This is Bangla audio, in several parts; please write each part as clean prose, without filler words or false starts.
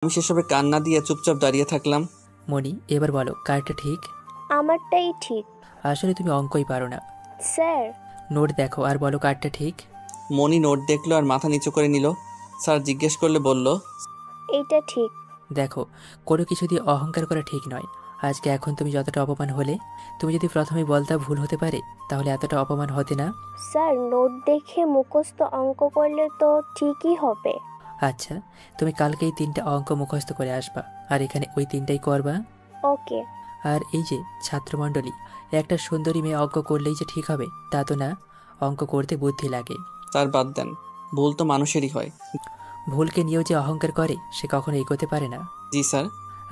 আমি সেসবে কান না দিয়ে চুপচাপ দাঁড়িয়ে থাকলাম। মনি, এবার বলো কারটা ঠিক? আমারটাই ঠিক। আসলে তুমি অঙ্কই পারো না। স্যার। নোট দেখো আর বলো কারটা ঠিক। মনি নোট দেখলো আর মাথা নিচু করে নিল। স্যার জিজ্ঞেস করলে বলল, এইটা ঠিক। দেখো, কোনো কিছু দিয়ে অহংকার করা ঠিক নয়। আজকে এখন তুমি যতটা অপমান হলে, তুমি যদি প্রথমেই বলতা ভুল হতে পারে, তাহলে এতটা অপমান হতে না। স্যার, নোট দেখে মুখস্থ অঙ্ক করলে তো ঠিকই হবে। আচ্ছা, তুমি কালকে এই 3টা অঙ্ক মুখস্থ করে আসবা, আর এখানে ওই 3টাই করবা। ওকে। আর এই যে ছাত্রমণ্ডলী, একটা সুন্দরী মেয়ে অঙ্ক করলেই যে ঠিক হবে তা তো না। অঙ্ক করতে বুদ্ধি লাগে। স্যার বাদ দেন, ভুল তো মানুষেরই হয়। ভুলকে নিয়েও যে অহংকার করে সে কখনো এগোতে পারে না। জি স্যার।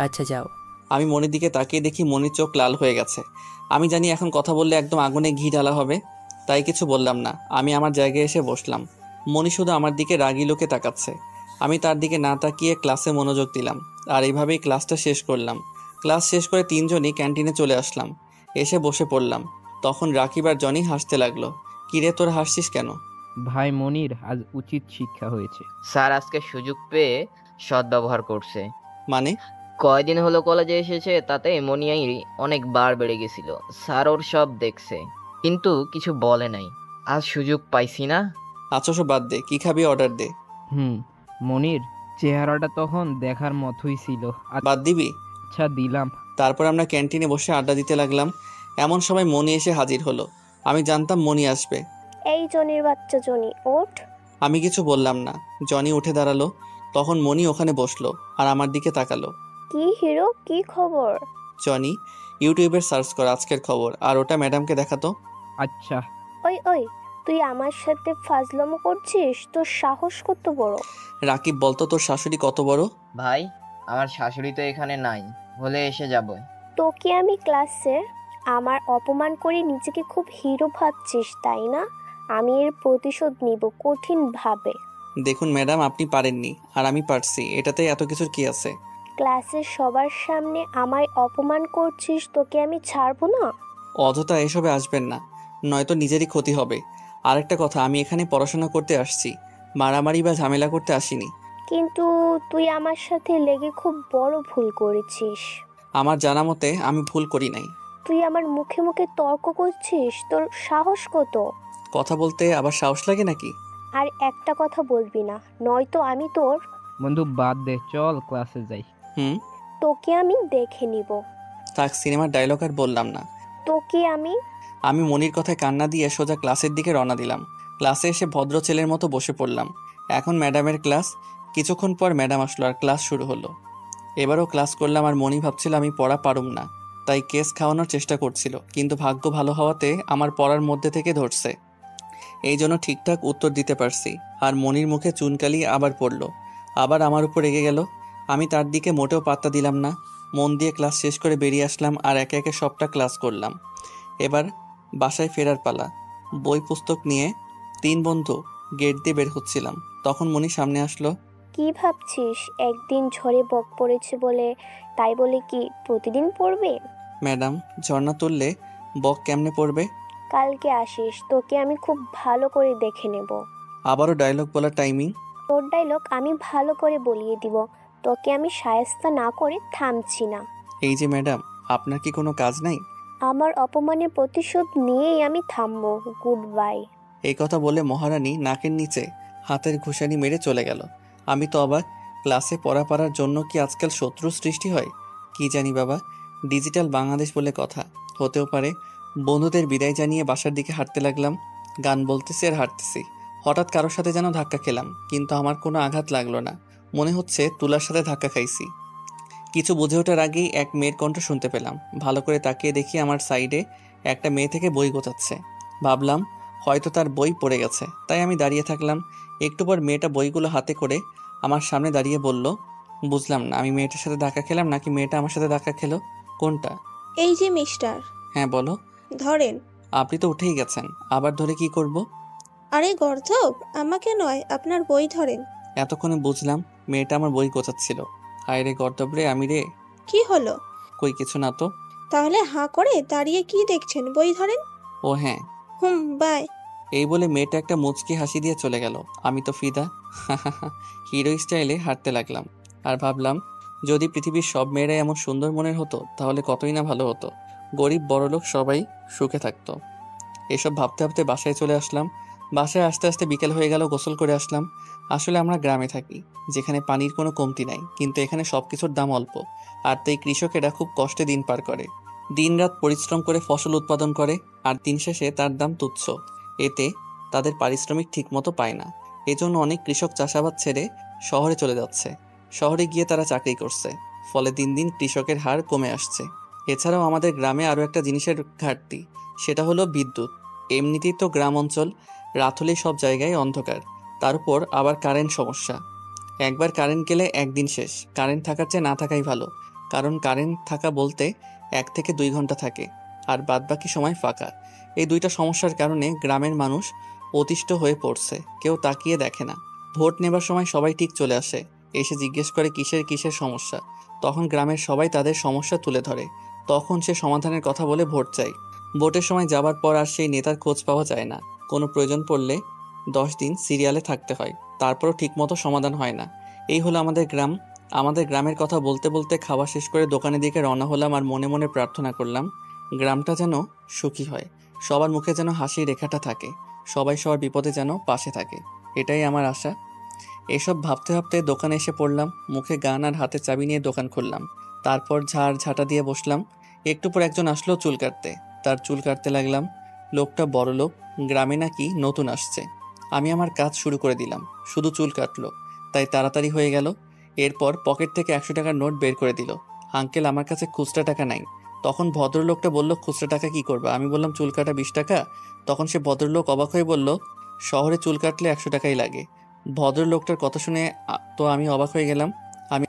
আচ্ছা যাও। আমি মনির দিকে তাকিয়ে দেখি মনির চোখ লাল হয়ে গেছে। আমি জানি এখন কথা বললে একদম আগুনে ঘি ঢালা হবে, তাই কিছু বললাম না। আমি আমার জায়গায় এসে বসলাম। মনি শুধু আমার দিকে রাগি লোকে তাকাচ্ছে। আমি তার দিকে না তাকিয়ে ক্লাসে মনোযোগ দিলাম, আর এইভাবেই ক্লাসটা শেষ করলাম। ক্লাস শেষ করে তিনজনই ক্যান্টিনে চলে আসলাম। এসে বসে পড়লাম। তখন রাকিব আর জনি হাসতে লাগলো। কিরে তোরা হাসছিস কেন? ভাই মনির আজ উচিত শিক্ষা হয়েছে। স্যার আজকে সুযোগ পেয়ে সদ্ব্যবহার করছে। মানে? কয়দিন হলো কলেজে এসেছে, তাতে মনিয়াই অনেক বার বেড়ে গেছিল। স্যার ওর সব দেখছে, কিন্তু কিছু বলে নাই। আজ সুযোগ পাইছি না। আচ্ছা সব বাদ দে, কি খাবি অর্ডার দে। মনির চেহারাটা তখন দেখার মতোই ছিল। বাদ দিবি? আচ্ছা দিলাম। তারপর আমরা ক্যান্টিনে বসে আড্ডা দিতে লাগলাম। এমন সময় মনি এসে হাজির হলো। আমি জানতাম মনি আসবে। এই জনির বাচ্চা জনি, ওঠ। আমি কিছু বললাম না। জনি উঠে দাঁড়ালো। তখন মনি ওখানে বসলো আর আমার দিকে তাকালো। কি হিরো, কি খবর? জনি, ইউটিউবে সার্চ কর আজকের খবর, আর ওটা ম্যাডামকে দেখাতো। আচ্ছা। ওই ওই, তুই আমার সাথে ফাজলামো করছিস? তোর সাহস কত বড়? রাকিব বলতো তোর শাশুড়ি কত বড়? ভাই, আমার শাশুড়ি তো এখানে নাই, হলে এসে যাব। তোকে আমি ক্লাসে আমার অপমান করে নিজেকে খুব হিরো ভাবছিস, তাই না? আমি এর প্রতিশোধ নিব কঠিন ভাবে। দেখুন ম্যাডাম, আপনি পারেননি আর আমি পারছি, এটাতে এত কিছুর কি আছে? ক্লাসের সবার সামনে আমায় অপমান করছিস, তোকে আমি ছাড়বো না। অযথা এসবে আসবেন না, নয়তো নিজেরই ক্ষতি হবে। আরেকটা কথা, আমি এখানে পড়াশোনা করতে আসছি, মারামারি বা ঝামেলা করতে আসিনি। কিন্তু তুই আমার সাথে লেগে খুব বড় ভুল করেছিস। আমার জানা মতে আমি ভুল করি নাই। তুই আমার মুখে মুখে তর্ক করছিস, তোর সাহস কত? কথা বলতে আবার সাহস লাগে নাকি? আর একটা কথা বলবি না, নয়তো আমি তোর। বন্ধু বাদ দে, চল ক্লাসে যাই। তোকে আমি দেখে নিব। থাক, সিনেমার ডায়লগ আর বললাম না। তোকে আমি। আমি মনির কথায় কান্না দিয়ে সোজা ক্লাসের দিকে রওনা দিলাম। ক্লাসে এসে ভদ্র ছেলের মতো বসে পড়লাম। এখন ম্যাডামের ক্লাস। কিছুক্ষণ পর ম্যাডাম আসলো আর ক্লাস শুরু হলো। এবারও ক্লাস করলাম আর মনি ভাবছিল আমি পড়া পারুম না, তাই কেস খাওয়ানোর চেষ্টা করছিল, কিন্তু ভাগ্য ভালো হওয়াতে আমার পড়ার মধ্যে থেকে ধরছে, এই জন্য ঠিকঠাক উত্তর দিতে পারছি। আর মনির মুখে চুনকালি আবার পড়ল, আবার আমার উপর রেগে গেল। আমি তার দিকে মোটেও পাত্তা দিলাম না। মন দিয়ে ক্লাস শেষ করে বেরিয়ে আসলাম আর একে একে সবটা ক্লাস করলাম। এবার বাসায় ফেরার পালা। বই পুস্তক নিয়ে 3 বন্ধু গেট দিয়ে বের হচ্ছিলাম, তখন মনি সামনে আসলো। কি ভাবছিস একদিন ঝড়ে বক পড়েছে বলে তাই বলে কি প্রতিদিন পড়বে? ম্যাডাম, ঝর্ণা তুললে বক কেমনে পড়বে? কালকে আসিস, তোকে আমি খুব ভালো করে দেখে নেব। আবারও ডায়লগ বলার টাইমিং। তোর ডায়লগ আমি ভালো করে বলিয়ে দিব, তোকে আমি শায়েস্তা না করে থামছি না। এই যে ম্যাডাম, আপনার কি কোনো কাজ নাই? আমার অপমানের প্রতিশোধ নিয়েই আমি থামবো। Good bye. এই কথা বলে মহারানী নাকের নিচে হাতের ঘুষানি মেরে চলে গেল। আমি তো অবাক, ক্লাসে পড়া পারার জন্য কি আজকাল শত্রু সৃষ্টি হয়? কি জানি বাবা, ডিজিটাল বাংলাদেশ বলে কথা, হতেও পারে। বন্ধুদের বিদায় জানিয়ে বাসার দিকে হাঁটতে লাগলাম। গান বলতেছি আর হাঁটতেছি। হঠাৎ কারোর সাথে যেন ধাক্কা খেলাম, কিন্তু আমার কোনো আঘাত লাগলো না। মনে হচ্ছে তুলার সাথে ধাক্কা খাইছি। কিছু বুঝে ওঠার আগেই এক মেয়ের কণ্ঠ শুনতে পেলাম। ভালো করে তাকিয়ে দেখি আমার সাইডে একটা মেয়ে থেকে বই গোছাচ্ছে। ভাবলাম হয়তো তার বই পড়ে গেছে, তাই আমি দাঁড়িয়ে থাকলাম। একটু পর মেয়েটা বইগুলো হাতে করে আমার সামনে দাঁড়িয়ে বলল, বুঝলাম না, আমি মেয়েটার সাথে ধাক্কা খেলাম নাকি মেয়েটা আমার সাথে ধাক্কা খেলো, কোনটা? এই যে মিস্টার, হ্যাঁ বলো। ধরেন। আপনি তো উঠেই গেছেন, আবার ধরে কি করব? আরে গর্ধব, আমাকে নয়, আপনার বই ধরেন। এতক্ষণে বুঝলাম মেয়েটা আমার বই গোছাচ্ছিল। হায় রে গর্দব রে আমি রে। কি হলো? কই কিছু না তো। তাহলে হাঁ করে দাঁড়িয়ে কি দেখছেন, বই ধরেন। ও হ্যাঁ। বাই। এই বলে মেয়েটা একটা মুচকি হাসি দিয়ে চলে গেল। আমি তো ফিদা। হিরো স্টাইলে হাঁটতে লাগলাম আর ভাবলাম যদি পৃথিবীর সব মেয়েরাই এমন সুন্দর মনের হতো তাহলে কতই না ভালো হতো, গরিব বড়লোক সবাই সুখে থাকতো। এসব ভাবতে ভাবতে বাসায় চলে আসলাম। বাসায় আসতে আসতে বিকেল হয়ে গেল, গোসল করে আসলাম। আসলে আমরা গ্রামে থাকি, যেখানে পানির কোনো কমতি নাই, কিন্তু এখানে সবকিছুর দাম অল্প। আর তাই কৃষকেরা খুব কষ্টে দিন পার করে, দিনরাত পরিশ্রম করে ফসল উৎপাদন করে, আর দিন শেষে তার দাম তুচ্ছ। এতে তাদের পারিশ্রমিক ঠিকমতো পায় না। এজন্য অনেক কৃষক চাষাবাদ ছেড়ে শহরে চলে যাচ্ছে। শহরে গিয়ে তারা চাকরি করছে, ফলে দিন দিন কৃষকের হার কমে আসছে। এছাড়াও আমাদের গ্রামে আরও একটা জিনিসের ঘাটতি, সেটা হলো বিদ্যুৎ। এমনিতেই তো গ্রাম অঞ্চল, রাত হলেই সব জায়গায় অন্ধকার, তার উপর আবার কারেন্ট সমস্যা। একবার কারেন্ট গেলে একদিন শেষ। কারেন্ট থাকার চেয়ে না থাকাই ভালো, কারণ কারেন্ট থাকা বলতে 1 থেকে 2 ঘন্টা থাকে, আর বাদবাকি সময় ফাঁকা। এই দুইটা সমস্যার কারণে গ্রামের মানুষ অতিষ্ঠ হয়ে পড়ছে, কেউ তাকিয়ে দেখে না। ভোট নেবার সময় সবাই ঠিক চলে আসে, এসে জিজ্ঞেস করে কিসের কিসের সমস্যা। তখন গ্রামের সবাই তাদের সমস্যা তুলে ধরে, তখন সে সমাধানের কথা বলে ভোট চায়। ভোটের সময় যাবার পর আর সেই নেতার খোঁজ পাওয়া যায় না। কোনো প্রয়োজন পড়লে 10 দিন সিরিয়ালে থাকতে হয়, তারপরও ঠিকমতো সমাধান হয় না। এই হলো আমাদের গ্রাম। আমাদের গ্রামের কথা বলতে বলতে খাওয়া শেষ করে দোকানের দিকে রওনা হলাম, আর মনে মনে প্রার্থনা করলাম গ্রামটা যেন সুখী হয়, সবার মুখে যেন হাসির রেখাটা থাকে, সবাই সবার বিপদে যেন পাশে থাকে। এটাই আমার আশা। এসব ভাবতে ভাবতে দোকানে এসে পড়লাম, মুখে গান আর হাতে চাবি নিয়ে দোকান খুললাম। তারপর ঝাড় ঝাঁটা দিয়ে বসলাম। একটু পর একজন আসলো চুল কাটতে, তার চুল কাটতে লাগলাম। লোকটা বড় লোক, গ্রামে নাকি নতুন আসছে। আমি আমার কাজ শুরু করে দিলাম, শুধু চুল কাটলো, তাই তাড়াতাড়ি হয়ে গেল। এরপর পকেট থেকে 100 টাকার নোট বের করে দিল। আঙ্কেল, আমার কাছে খুচরা টাকা নাই। তখন ভদ্রলোকটা বলল, খুচরা টাকা কি করবা? আমি বললাম, চুল কাটা 20 টাকা। তখন সে ভদ্রলোক অবাক হয়ে বলল, শহরে চুল কাটলে 100 টাকাই লাগে। ভদ্রলোকটার কথা শুনে তো আমি অবাক হয়ে গেলাম। আমি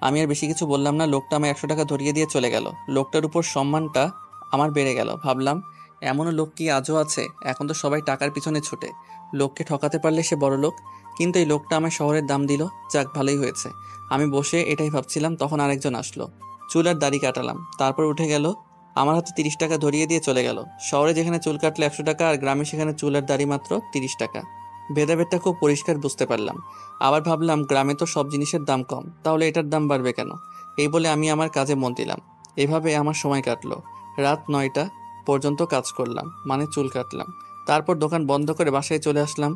আমি আর বেশি কিছু বললাম না। লোকটা আমার 100 টাকা ধরিয়ে দিয়ে চলে গেল। লোকটার উপর সম্মানটা আমার বেড়ে গেল। ভাবলাম, এমনও লোক কি আজও আছে? এখন তো সবাই টাকার পিছনে ছুটে, লোককে ঠকাতে পারলে সে বড় লোক। কিন্তু এই লোকটা আমার শহরের দাম দিল, যাক ভালোই হয়েছে। আমি বসে এটাই ভাবছিলাম, তখন আরেকজন আসলো। চুল আর দাড়ি কাটালাম, তারপর উঠে গেল, আমার হাতে 30 টাকা ধরিয়ে দিয়ে চলে গেল। শহরে যেখানে চুল কাটলে 100 টাকা, আর গ্রামে সেখানে চুল আর দাড়ি মাত্র 30 টাকা। ভেদাভেদটা খুব পরিষ্কার বুঝতে পারলাম। আবার ভাবলাম, গ্রামে তো সব জিনিসের দাম কম, তাহলে এটার দাম বাড়বে কেন? এই বলে আমি আমার কাজে মন দিলাম। এভাবে আমার সময় কাটলো। রাত 9টা পর্যন্ত কাজ করলাম, মানে চুল কাটলাম। তারপর দোকান বন্ধ করে বাসায় চলে আসলাম।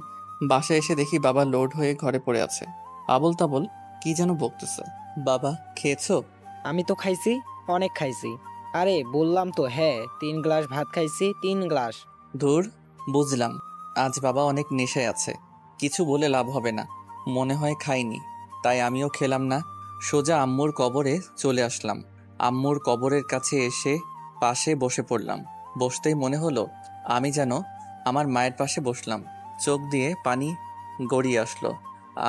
বাসায় এসে দেখি বাবা লোড হয়ে ঘরে পড়ে আছে, আবোল তাবোল কি যেন বকতেছে। বাবা, খেয়েছো? আমি তো খাইছি, অনেক খাইছি। আরে বললাম তো, হ্যাঁ 3 গ্লাস ভাত খাইছি, 3 গ্লাস। ধুর, বুঝলাম আজ বাবা অনেক নেশায় আছে, কিছু বলে লাভ হবে না। মনে হয় খাইনি, তাই আমিও খেলাম না। সোজা আম্মুর কবরে চলে আসলাম। আম্মুর কবরের কাছে এসে পাশে বসে পড়লাম। বসতেই মনে হলো আমি যেন আমার মায়ের পাশে বসলাম। চোখ দিয়ে পানি গড়িয়ে আসলো।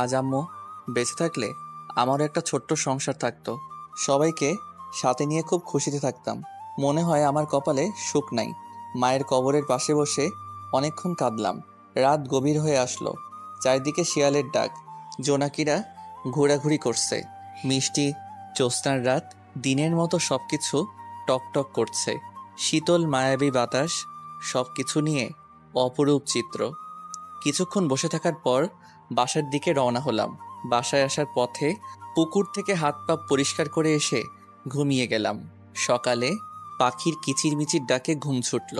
আজ আম্মু বেঁচে থাকলে আমারও একটা ছোট্ট সংসার থাকতো, সবাইকে সাথে নিয়ে খুব খুশিতে থাকতাম। মনে হয় আমার কপালে সুখ নাই। মায়ের কবরের পাশে বসে অনেকক্ষণ কাঁদলাম। রাত গভীর হয়ে আসলো, চারিদিকে শিয়ালের ডাক, জোনাকিরা ঘোরাঘুরি করছে। মিষ্টি জ্যোৎস্নার রাত, দিনের মতো সবকিছু টকটক করছে। শীতল মায়াবী বাতাস, সবকিছু নিয়ে অপরূপ চিত্র। কিছুক্ষণ বসে থাকার পর বাসার দিকে রওনা হলাম। বাসায় আসার পথে পুকুর থেকে হাত পা পরিষ্কার করে এসে ঘুমিয়ে গেলাম। সকালে পাখির কিচিরমিচির ডাকে ঘুম ছুটল।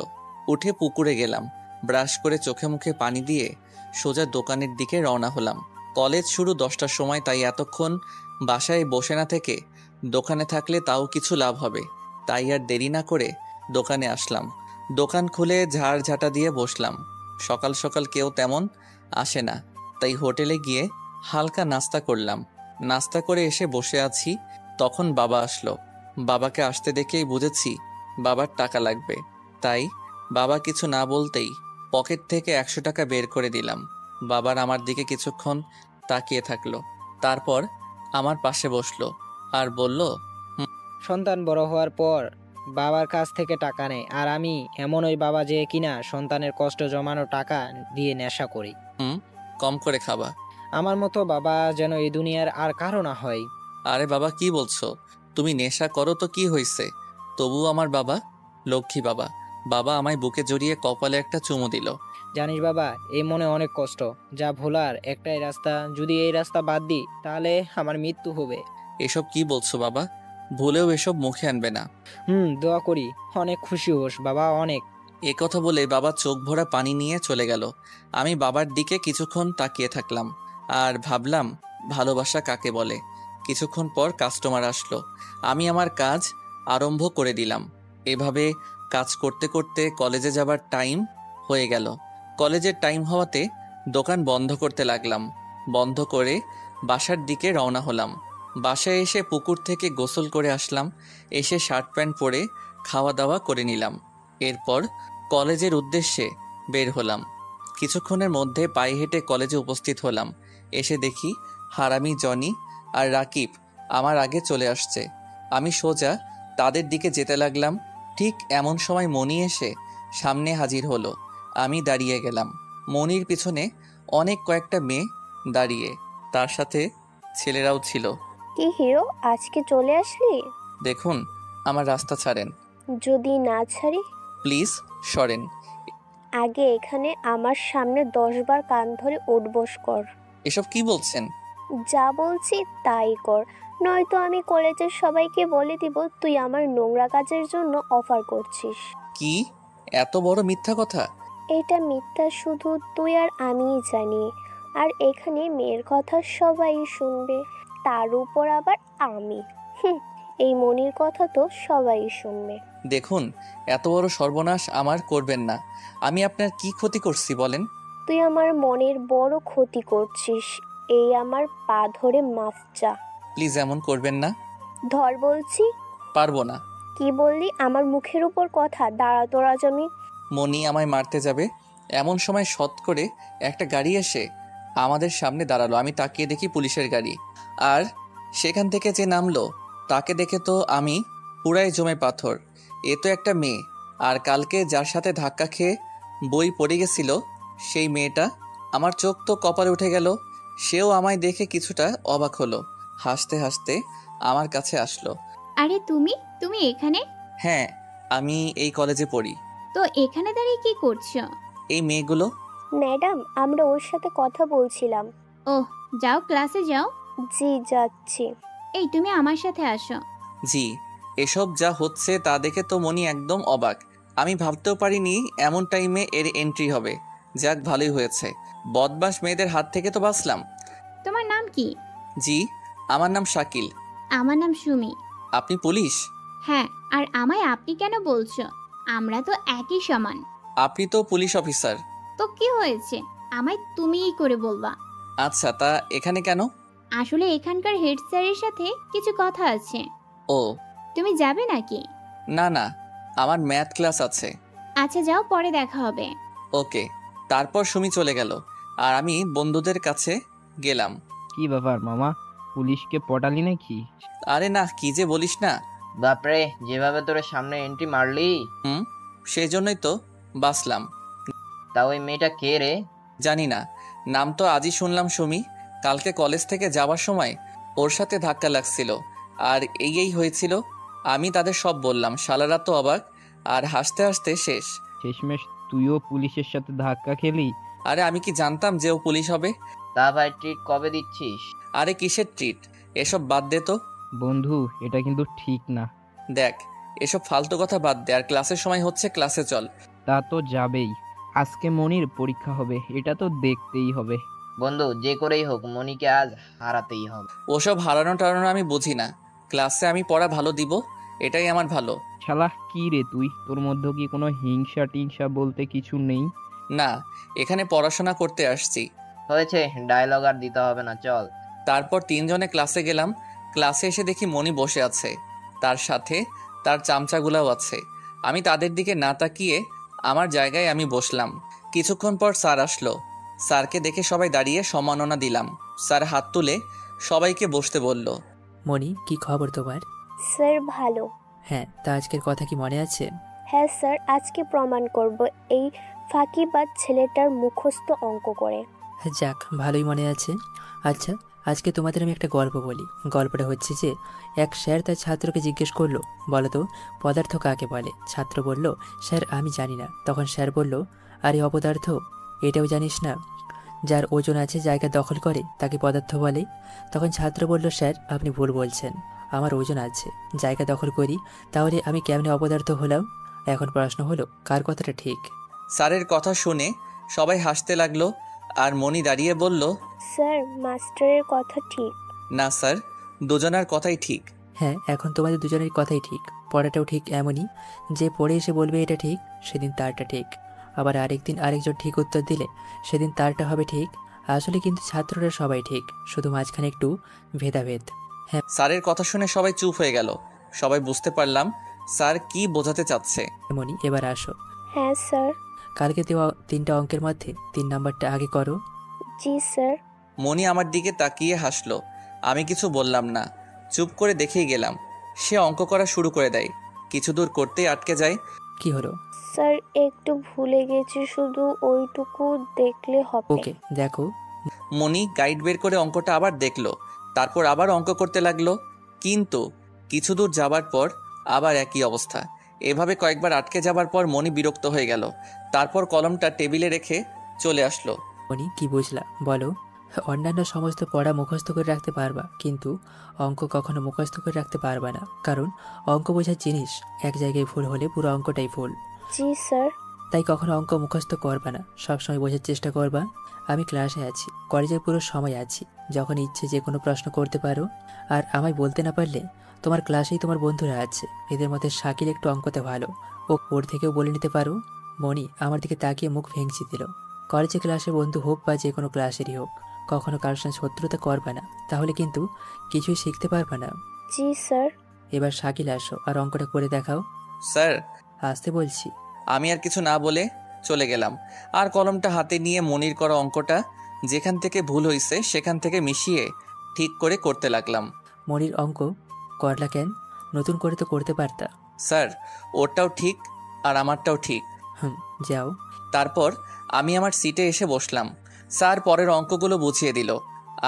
উঠে পুকুরে গেলাম, ব্রাশ করে চোখে মুখে পানি দিয়ে সোজা দোকানের দিকে রওনা হলাম। কলেজ শুরু 10টার সময়, তাই এতক্ষণ বাসায় বসে না থেকে দোকানে থাকলে তাও কিছু লাভ হবে। তাই আর দেরি না করে দোকানে আসলাম। দোকান খুলে ঝাড় ঝাঁটা দিয়ে বসলাম। সকাল সকাল কেউ তেমন আসে না, তাই হোটেলে গিয়ে হালকা নাস্তা করলাম। নাস্তা করে এসে বসে আছি, তখন বাবা আসলো। বাবাকে আসতে দেখেই বুঝেছি বাবার টাকা লাগবে, তাই বাবা কিছু না বলতেই পকেট থেকে 100 টাকা বের করে দিলাম। বাবার আমার দিকে কিছুক্ষণ তাকিয়ে থাকলো, তারপর আমার পাশে বসলো আর বলল, সন্তান বড় হওয়ার পর বাবার কাছ থেকে টাকা নেয়, আর আমি এমন ওই বাবা যে কিনা সন্তানের কষ্ট জমানো টাকা দিয়ে নেশা করি। কম করে খাবা। আমার মতো বাবা যেন এই দুনিয়ার আর কারো না হয়। আরে বাবা, কি বলছো? তুমি নেশা করো তো কি হয়েছে? তবু আমার বাবা লক্ষ্মী বাবা। বাবা আমায় বুকে জড়িয়ে কপালে একটা চুমু দিল। জানিস বাবা, এই মনে অনেক কষ্ট, যা ভোলার একটাই রাস্তা, যদি এই রাস্তা বাদ দিই তাহলে আমার মৃত্যু হবে। এসব কি বলছো বাবা? ভুলেও এসব মুখে আনবে না। দোয়া করি, অনেক খুশি হোস বাবা, অনেক। এ কথা বলে বাবা চোখ ভরা পানি নিয়ে চলে গেল। আমি বাবার দিকে কিছুক্ষণ তাকিয়ে থাকলাম আর ভাবলাম ভালোবাসা কাকে বলে। কিছুক্ষণ পর কাস্টমার আসলো। আমি আমার কাজ আরম্ভ করে দিলাম। এভাবে কাজ করতে করতে কলেজে যাবার টাইম হয়ে গেল। কলেজের টাইম হওয়াতে দোকান বন্ধ করতে লাগলাম। বন্ধ করে বাসার দিকে রওনা হলাম। বাসায় এসে পুকুর থেকে গোসল করে আসলাম। এসে শার্ট প্যান্ট পরে খাওয়া দাওয়া করে নিলাম। এরপর কলেজের উদ্দেশ্যে বের হলাম। কিছুক্ষণের মধ্যে পায়ে হেঁটে কলেজে উপস্থিত হলাম। এসে দেখি হারামি জনি আর রাকিব আমার আগে চলে আসছে। আমি সোজা তাদের দিকে যেতে লাগলাম। ঠিক এমন সময় মনি এসে সামনে হাজির হলো। আমি দাঁড়িয়ে গেলাম। মনির পিছনে অনেক কয়েকটা মেয়ে দাঁড়িয়ে, তার সাথে ছেলেরাও ছিল। কি হিরো, আজকে চলে আসলি? দেখুন, আমার রাস্তা ছাড়েন যদি না ছাড়ি? প্লিজ, সরেন। আগে এখানে আমার সামনে 10 বার কান ধরে উঠবস কর। এসব কি বলছেন? যা বলছি তাই কর, নয়তো আমি কলেজের সবাইকে বলে দিব তুই আমার নোংরা কাজের জন্য অফার করছিস। কি এত বড় মিথ্যা কথা? এটা মিথ্যা শুধু তুই আর আমিই জানি, আর এখানে মেয়ের কথা সবাই শুনবে, তার উপর আবার আমি। এই মনির কথা তো সবাই শুনবে। দেখুন, এত বড় সর্বনাশ আমার করবেন না। আমি আপনার কি ক্ষতি করছি বলেন? তুই আমার মনের বড় ক্ষতি করছিস, এই আমার পা ধরে মাফ চা। প্লিজ এমন করবেন না। ধর বলছি। পারবো না। কি বললি? আমার মুখের উপর কথা, দাঁড়া তোরা জমি। মনি আমায় মারতে যাবে এমন সময় শত করে একটা গাড়ি এসে আমাদের সামনে দাঁড়ালো। আমি তাকিয়ে দেখি পুলিশের গাড়ি, আর সেখান থেকে যে নামলো তাকে দেখে তো আমি পুরাই জমে পাথর। এ তো একটা মেয়ে, আর কালকে যার সাথে ধাক্কা খেয়ে বই পড়ে গেছিল সেই মেয়েটা। আমার চোখ তো কপালে উঠে গেল। সেও আমায় দেখে কিছুটা অবাক হলো। হাসতে হাসতে আমার কাছে আসলো। আরে তুমি তুমি এখানে? হ্যাঁ, আমি এই কলেজে পড়ি। তো এখানে দাঁড়িয়ে কি করছো? এই মেয়েগুলো। ম্যাডাম, আমরা ওর সাথে কথা বলছিলাম। ওহ, যাও ক্লাসে যাও। জি যাচ্ছি। এই তুমি আমার সাথে আসো। জি। এসব যা হচ্ছে তা দেখে তো মনি একদম অবাক। আমি ভাবতেও পারিনি এমন টাইমে এর এন্ট্রি হবে। যাক, ভালোই হয়েছে, বদমাশ মেয়েদের হাত থেকে তো বাঁচলাম। তোমার নাম কি? জি, আমার নাম শাকিল। আমার নাম সুমি। আপনি পুলিশ? হ্যাঁ, আর আমায় আপনি কেন বলছো? আমরা তো একই সমান। আপনি তো পুলিশ অফিসার। তো কি হয়েছে, আমায় তুমিই করে বলবা। আচ্ছা, তা এখানে কেন? আসলে এখানকার হেড স্যারের সাথে কিছু কথা আছে। ও, তুমি যাবে নাকি? না না, আমার ম্যাথ ক্লাস আছে। আচ্ছা যাও, পরে দেখা হবে। ওকে। তারপর সুমি চলে গেল আর আমি বন্ধুদের কাছে গেলাম। কি ব্যাপার মামা, পুলিশকে পটালি নাকি? আরে না, কি যে বলিস না। বাপরে, যেভাবে তোর সামনে এন্ট্রি মারলি। সেই জন্যই তো বাঁচলাম। তা ওই মেয়েটা কে রে? জানি না, নাম তো আজই শুনলাম সুমি। কালকে কলেজ থেকে যাওয়ার সময় ওর সাথে ধাক্কা লাগছিল, আর এই হয়েছিল। আমি তাদের সব বললাম। শালারা তো অবাক আর হাসতে হাসতে শেষ। শেষমেশ তুইও পুলিশের সাথে ধাক্কা খেলি? আরে আমি কি জানতাম যে ও পুলিশ হবে? তা ভাই, ট্রিট কবে দিচ্ছিস? আরে কিসের ট্রিট, এসব বাদ দে তো। বন্ধু, এটা কিন্তু ঠিক না। দেখ, এসব ফালতু কথা বাদ দে, আর ক্লাসের সময় হচ্ছে, ক্লাসে চল। তা তো যাবেই, আজকে মনির পরীক্ষা হবে, এটা তো দেখতেই হবে। বন্ধু, যে করেই হোক মনিকে আজ হারাতেই হবে। ওসব হারানো টারানো আমি বুঝি না। ক্লাসে আমি পড়া ভালো দিব, এটাই আমার ভালো। শালা কি রে তুই, তোর মধ্যে কি কোনো হিংসা টিংসা বলতে কিছু নেই? না, এখানে পড়াশোনা করতে আসছি। হয়েছে, ডায়লগ আর দিতে হবে না, চল। তারপর তিনজনে ক্লাসে গেলাম। ক্লাসে এসে দেখি মনি বসে আছে, তার সাথে তার চামচাগুলাও আছে। আমি তাদের দিকে না তাকিয়ে আমার জায়গায় আমি বসলাম। কিছুক্ষণ পর স্যার আসলো। স্যারকে দেখে সবাই দাঁড়িয়ে সম্মাননা দিলাম। স্যার হাত তুলে সবাইকে বসতে বলল। মনি, কি খবর তোমার? স্যার ভালো। হ্যাঁ, তা আজকের কথা কি মনে আছে? হ্যাঁ স্যার, আজকে প্রমাণ করব এই ফাঁকিবাজ ছেলেটার মুখস্থ অঙ্ক করে। যাক, ভালোই মনে আছে। আচ্ছা, আজকে তোমাদের আমি একটা গল্প বলি। গল্পটা হচ্ছে যে এক স্যার তার ছাত্রকে জিজ্ঞেস করলো, বলো তো পদার্থ কাকে বলে? ছাত্র বলল, স্যার আমি জানি না। তখন স্যার বলল, আরে অপদার্থ, এটাও জানিস না, যার ওজন আছে জায়গা দখল করে তাকে পদার্থ বলে? তখন ছাত্র বলল, স্যার আপনি ভুল বলছেন, আমার ওজন আছে, জায়গা দখল করি, তাহলে আমি কেমনে অপদার্থ হলাম? এখন প্রশ্ন হলো কার কথাটা ঠিক? স্যারের কথা শুনে সবাই হাসতে লাগলো আর মনি দাঁড়িয়ে বলল, স্যার মাস্টারের কথা ঠিক। না স্যার, দুজনার কথাই ঠিক। হ্যাঁ, এখন তোমাদের দুজনের কথাই ঠিক। পড়াটাও ঠিক এমনই, যে পড়ে এসে বলবে এটা ঠিক, সেদিন তারটা ঠিক। আবার আরেকদিন আরেকজন ঠিক উত্তর দিলে সেদিন তারটা হবে ঠিক। আসলে কিন্তু ছাত্ররা সবাই ঠিক, শুধু মাঝখানে একটু ভেদাভেদ। স্যারের কথা শুনে সবাই চুপ হয়ে গেল। সবাই বুঝতে পারলাম স্যার কি বোঝাতে চাচ্ছে। এমনই, এবার আসো। হ্যাঁ স্যার। কালকে দেওয়া 3টা অঙ্কের মধ্যে 3 নাম্বারটা আগে করো। জি স্যার। মনি আমার দিকে তাকিয়ে হাসলো। আমি কিছু বললাম না, চুপ করে দেখেই গেলাম। সে অঙ্ক করা শুরু করে দেয়, কিছু দূর করতেই আটকে যায়। কি হলো? স্যার একটু ভুলে গেছি, শুধু ওইটুকু দেখলে হবে? ওকে, দেখো। মনি গাইড বের করে অঙ্কটা আবার দেখলো, তারপর আবার অঙ্ক করতে লাগলো। কিন্তু কিছু দূর যাবার পর আবার একই অবস্থা। এভাবে কয়েকবার আটকে যাবার পর মনি বিরক্ত হয়ে গেল। তারপর কলমটা টেবিলে রেখে চলে আসলো। মনি, কি বুঝলা বলো? অন্যান্য সমস্ত পড়া মুখস্থ করে রাখতে পারবা, কিন্তু অঙ্ক কখনো মুখস্থ করে রাখতে পারবা না, কারণ অঙ্ক বোঝার জিনিস এক জায়গায় ভুল হলে পুরো অঙ্কটাই ভুল। জি স্যার। তাই কখনো অঙ্ক মুখস্থ করবা না, সবসময় বোঝার চেষ্টা করবা। আমি ক্লাসে আছি, কলেজের পুরো সময় আছি, যখন ইচ্ছে যে কোনো প্রশ্ন করতে পারো। আর আমায় বলতে না পারলে তোমার ক্লাসেই তোমার বন্ধুরা আছে, এদের মধ্যে শাকিল একটু অঙ্কতে ভালো, ওর থেকেও বলে নিতে পারো। মনি আমার দিকে তাকিয়ে মুখ ভেঙচি দিল। কলেজে ক্লাসের বন্ধু হোক বা যে কোনো ক্লাসেরই হোক, কখনো কারোর সঙ্গে শত্রুতা করবা না, তাহলে কিন্তু কিছুই শিখতে পারবা না। জি স্যার। এবার শাকিল আসো আর অঙ্কটা করে দেখাও। স্যার, আসতে বলছি। আমি আর কিছু না বলে চলে গেলাম। আর কলমটা হাতে নিয়ে মনির করা অঙ্কটা যেখান থেকে ভুল হয়েছে সেখান থেকে মিশিয়ে ঠিক করে করতে লাগলাম। মনির অঙ্ক করলা কেন? নতুন করে তো করতে পারতা। স্যার, ওরটাও ঠিক আর আমারটাও ঠিক। যাও। তারপর আমি আমার সিটে এসে বসলাম। স্যার পরের অঙ্কগুলো বুঝিয়ে দিল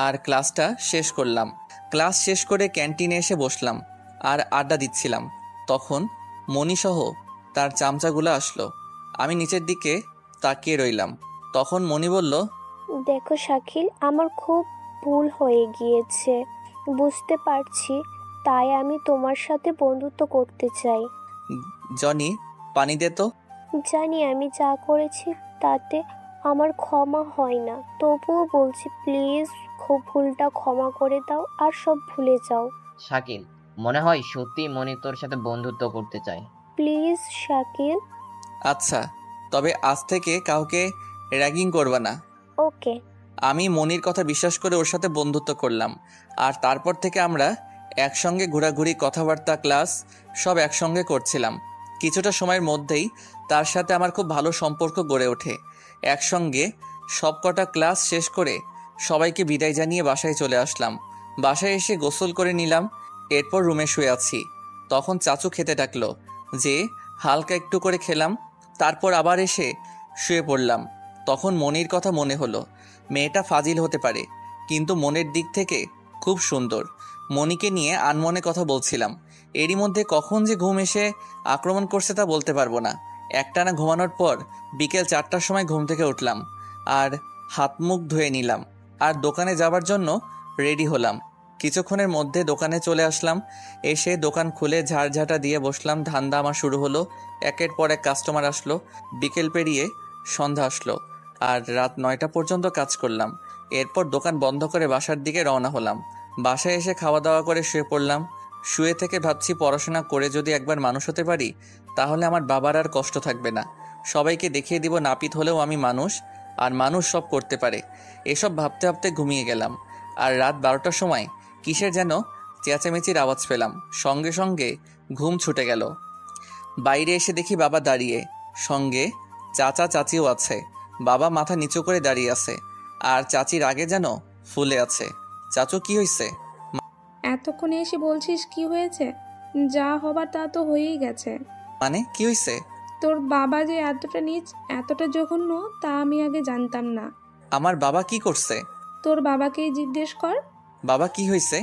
আর ক্লাসটা শেষ করলাম। ক্লাস শেষ করে ক্যান্টিনে এসে বসলাম আর আড্ডা দিচ্ছিলাম। তখন মণিসহ তার চামচাগুলো আসলো। আমি নিচের দিকে তাকিয়ে রইলাম। তখন মণি বলল, দেখো শাকিল, আমার খুব ভুল হয়ে গিয়েছে, বুঝতে পারছি, তাই আমি তোমার সাথে বন্ধুত্ব করতে চাই। জনি, পানি দে তো। জানি আমি যা করেছি তাতে আমার ক্ষমা হয় না, তবুও বলছি প্লিজ, খুব ভুলটা ক্ষমা করে দাও আর সব ভুলে যাও। শাকিল, মনে হয় সত্যি মনি তোর সাথে বন্ধুত্ব করতে চায়। প্লিজ শাকিল। আচ্ছা, তবে আজ থেকে কাউকে র্যাগিং করবা না। ওকে। আমি মনির কথা বিশ্বাস করে ওর সাথে বন্ধুত্ব করলাম। আর তারপর থেকে আমরা একসঙ্গে ঘোরাঘুরি, কথাবার্তা, ক্লাস সব একসঙ্গে করছিলাম। কিছুটা সময়ের মধ্যেই তার সাথে আমার খুব ভালো সম্পর্ক গড়ে ওঠে। একসঙ্গে সবকটা ক্লাস শেষ করে সবাইকে বিদায় জানিয়ে বাসায় চলে আসলাম। বাসায় এসে গোসল করে নিলাম, এরপর রুমে শুয়ে আছি। তখন চাচু খেতে ডাকলো, যে হালকা একটু করে খেলাম, তারপর আবার এসে শুয়ে পড়লাম। তখন মনির কথা মনে হলো। মেয়েটা ফাজিল হতে পারে, কিন্তু মনের দিক থেকে খুব সুন্দর। মনিকে নিয়ে আনমনে কথা বলছিলাম, এরই মধ্যে কখন যে ঘুম এসে আক্রমণ করছে তা বলতে পারবো না। একটানা ঘুমানোর পর বিকেল 4টার সময় ঘুম থেকে উঠলাম আর হাত মুখ ধুয়ে নিলাম আর দোকানে যাবার জন্য রেডি হলাম। কিছুক্ষণের মধ্যে দোকানে চলে আসলাম। এসে দোকান খুলে ঝাড়ঝাঁটা দিয়ে বসলাম। ধান্দা আমার শুরু হলো। একের পর এক কাস্টমার আসলো। বিকেল পেরিয়ে সন্ধ্যা আসলো আর রাত 9টা পর্যন্ত কাজ করলাম। এরপর দোকান বন্ধ করে বাসার দিকে রওনা হলাম। বাসায় এসে খাওয়া দাওয়া করে শুয়ে পড়লাম। শুয়ে থেকে ভাবছি, পড়াশোনা করে যদি একবার মানুষ হতে পারি তাহলে আমার বাবার আর কষ্ট থাকবে না। সবাইকে দেখিয়ে দিব নাপিত হলেও আমি মানুষ, আর মানুষ সব করতে পারে। এসব ভাবতে ভাবতে ঘুমিয়ে গেলাম। আর রাত 12টার সময় কিসের যেন চেঁচামেচির আওয়াজ পেলাম। সঙ্গে সঙ্গে ঘুম ছুটে গেল। বাইরে এসে দেখি বাবা দাঁড়িয়ে, সঙ্গে চাচা চাচিও আছে। বাবা মাথা নিচু করে দাঁড়িয়ে আছে আর চাচির আগে যেন ফুলে আছে। চাচু, কি হয়েছে? এতক্ষণে এসে বলছিস কি হয়েছে? যা হবার তা তো হয়েই গেছে। মানে কি হয়েছে? তোর বাবা যে এতটা নীচ, এতটা জঘন্য, তা আমি আগে জানতাম না। আমার বাবা কি করছে? তোর বাবাকেই জিজ্ঞেস কর। বাবা কি হয়েছে?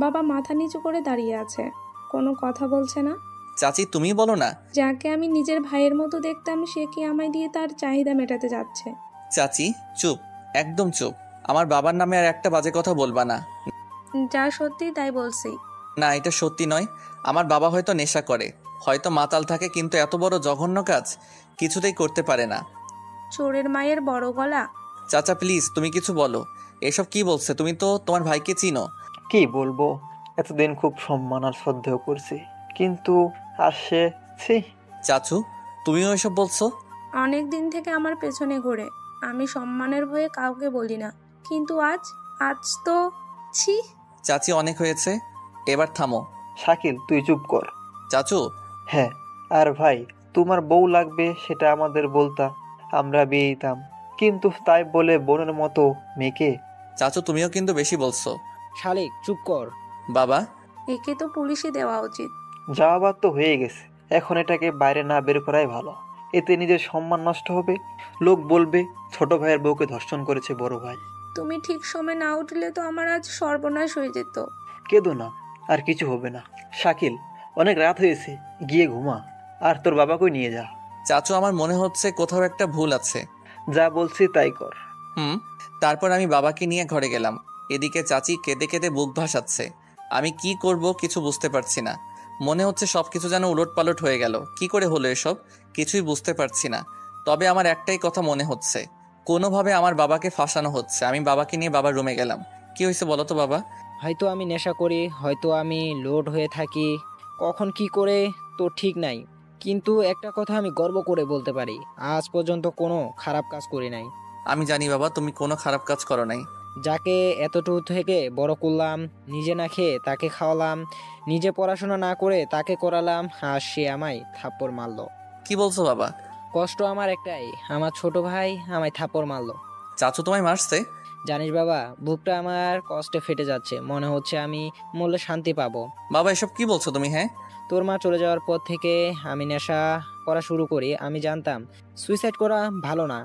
বাবা মাথা নিচু করে দাঁড়িয়ে আছে, কোনো কথা বলছে না। চাচি, তুমি বলো না। যাকে আমি নিজের ভাইয়ের মতো দেখতাম সে কি আমায় দিয়ে তার চাহিদা মেটাতে যাচ্ছে? চাচি চুপ, একদম চুপ। আমার বাবার নামে আর একটা বাজে কথা বলবা না। যা সত্যি তাই বলছি। না, এটা সত্যি নয়। আমার বাবা হয়তো নেশা করে, হয়তো মাতাল থাকে, কিন্তু এত বড় জঘন্য কাজ কিছুতেই করতে পারে না। চোরের মায়ের বড় গলা। চাচা প্লিজ তুমি কিছু বলো। এসব কি বলছে? তুমি তো তোমার ভাইকে চিনো। কি বলবো, এতদিন খুব সম্মান আর শ্রদ্ধেয় করছি, কিন্তু আর সে ছি। চাচু তুমিও এসব বলছো? অনেক দিন থেকে আমার পেছনে ঘুরে। আমি সম্মানের ভয়ে কাউকে বলি না, কিন্তু আজ আজ তো ছি। চাচি অনেক হয়েছে, এবার থামো। শাকিল তুই চুপ কর। চাচু হ্যাঁ, আর ভাই তোমার বউ লাগবে সেটা আমাদের বলতা, আমরা বিয়ে দিতাম, কিন্তু তাই বলে বোনের মতো মেয়েকে। চাচু তুমিও কিন্তু বেশি বলছো। শালিক চুপ কর। বাবা একে তো পুলিশে দেওয়া উচিত। যাওয়াবার তো হয়ে গেছে, এখন এটাকে বাইরে না বের করাই ভালো। এতে নিজের সম্মান নষ্ট হবে, লোক বলবে ছোট ভাইয়ের বউকে ধর্ষণ করেছে বড় ভাই। তুমি ঠিক সময় না উঠলে তো আমার আজ সর্বনাশ হয়ে যেত। কেঁদো না, আর কিছু হবে না। শাকিল অনেক রাত হয়েছে, গিয়ে ঘুমা, আর তোর বাবাকেও নিয়ে যা। চাচু আমার মনে হচ্ছে কোথাও একটা ভুল আছে। যা বলছি তাই কর। তারপর আমি বাবাকে নিয়ে ঘরে গেলাম। এদিকে চাচি কেঁদে কেঁদে বুক ভাসাচ্ছে। আমি কি করব কিছু বুঝতে পারছি না। মনে হচ্ছে সবকিছু যেন উলটপালট হয়ে গেল। কি করে হলো এসব কিছুই বুঝতে পারছি না। তবে আমার একটাই কথা মনে হচ্ছে, কোনোভাবে আমার বাবাকে ফাঁসানো হচ্ছে। আমি বাবাকে নিয়ে বাবার রুমে গেলাম। কি হয়েছে বলো তো বাবা? হয়তো আমি নেশা করি, হয়তো আমি লোড হয়ে থাকি, কখন কি করে তো ঠিক নাই, কিন্তু একটা কথা আমি গর্ব করে বলতে পারি, আজ পর্যন্ত কোনো খারাপ কাজ করি নাই। আমি জানি বাবা তুমি কোনো খারাপ কাজ করো নাই। যাকে এতটুকু থেকে বড় করলাম, নিজে না খেয়ে তাকে খাওয়ালাম, নিজে পড়াশোনা না করে তাকে করালাম, আর সে আমায় থাপ্পড় মারলো। কি বলছো বাবা? কষ্ট আমার একটাই, আমার ছোট ভাই আমায় থাপ্পড় মারলো। চাচু তোমায় মারছে? জানিস বাবা, বুকটা আমার কষ্টে ফেটে যাচ্ছে, মনে হচ্ছে আমি মরলে শান্তি পাবো। বাবা এসব কি বলছো তুমি? হ্যাঁ, তোর মা চলে যাওয়ার পর থেকে আমি নেশা করা শুরু করি। আমি জানতাম সুইসাইড করা ভালো না,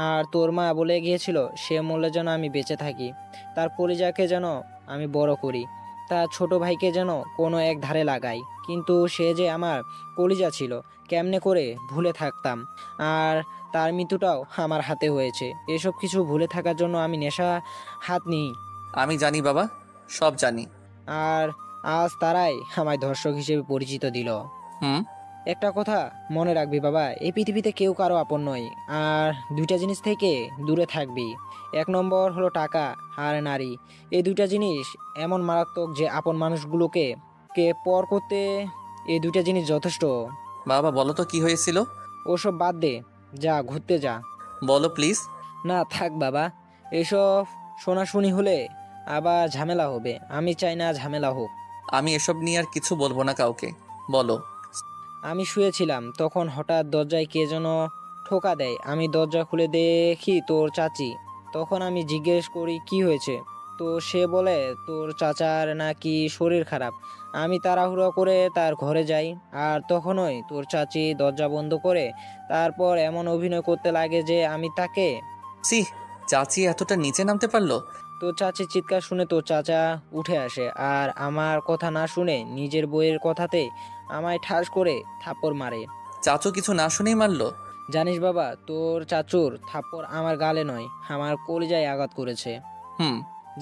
আর তোর মা বলে গিয়েছিল সে মরলে যেন আমি বেঁচে থাকি, তার পরিজাকে যেন আমি বড় করি, তার ছোট ভাইকে যেন কোনো এক ধারে লাগাই, কিন্তু সে যে আমার কলিজা ছিল, কেমনে করে ভুলে থাকতাম। আর তার মৃত্যুটাও আমার হাতে হয়েছে। এসব কিছু ভুলে থাকার জন্য আমি নেশা হাত নিই। আমি জানি বাবা, সব জানি। আর আজ তারাই আমায় ধর্ষক হিসেবে পরিচিত দিল। একটা কথা মনে রাখবি বাবা, এই পৃথিবীতে কেউ কারো আপন নয়, আর দুইটা জিনিস থেকে দূরে থাকবি। এক নম্বর হলো টাকা আর নারী। এই দুইটা জিনিস এমন মারাত্মক যে আপন মানুষগুলোকে পর করতে এই দুইটা জিনিস যথেষ্ট। বাবা বলো তো কি হয়েছিল? ওসব বাদ দে, যা ঘুরতে যা। বলো প্লিজ। না থাক বাবা, এসব শোনাশুনি হলে আবার ঝামেলা হবে, আমি চাই না ঝামেলা হোক। আমি এসব নিয়ে আর কিছু বলবো না কাউকে, বলো। আমি শুয়েছিলাম, তখন হঠাৎ দরজায় কে যেন ঠোকা দেয়। আমি দরজা খুলে দেখি তোর চাচি। তখন আমি জিজ্ঞেস করি কি হয়েছে, তো সে বলে তোর চাচার নাকি শরীর খারাপ। আমি তাড়াহুড়ো করে তার ঘরে যাই, আর তখনই তোর চাচি দরজা বন্ধ করে তারপর এমন অভিনয় করতে লাগে যে আমি তাকে। সি, চাচি এতটা নিচে নামতে পারলো? তোর চাচির চিৎকার শুনে তোর চাচা উঠে আসে, আর আমার কথা না শুনে নিজের বইয়ের কথাতে আমায় ঠাস করে থাপ্পড় মারে। চাচু কিছু না শুনেই মারলো? জানিস বাবা, তোর চাচুর থাপ্পড় আমার গালে নয়, আমার কলিজায় আঘাত করেছে।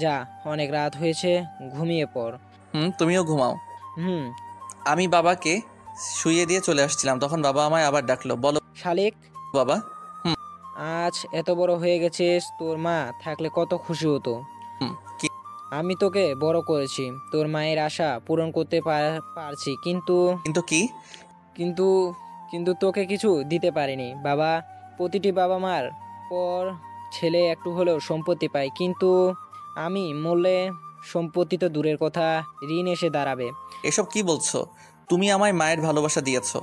যা, অনেক রাত হয়েছে, ঘুমিয়ে পড়। তুমিও ঘুমাও। আমি বাবাকে শুইয়ে দিয়ে চলে আসছিলাম, তখন বাবা আমায় আবার ডাকলো। বলো শালিক। বাবা। আজ এত বড় হয়ে গেছিস, তোর মা থাকলে কত খুশি হতো। আমি তোকে বড় করেছি, তোর মায়ের আশা পূরণ করতে পারছি, কিন্তু কি? কিন্তু তোকে কিছু দিতে পারিনি বাবা। প্রতিটি বাবা মার পর ছেলে একটু হলেও সম্পত্তি পায়, কিন্তু আমি মরলে সম্পত্তি তো দূরের কথা, ঋণ এসে দাঁড়াবে। এসব কি বলছো? তুমি আমায় মায়ের ভালোবাসা দিয়েছো,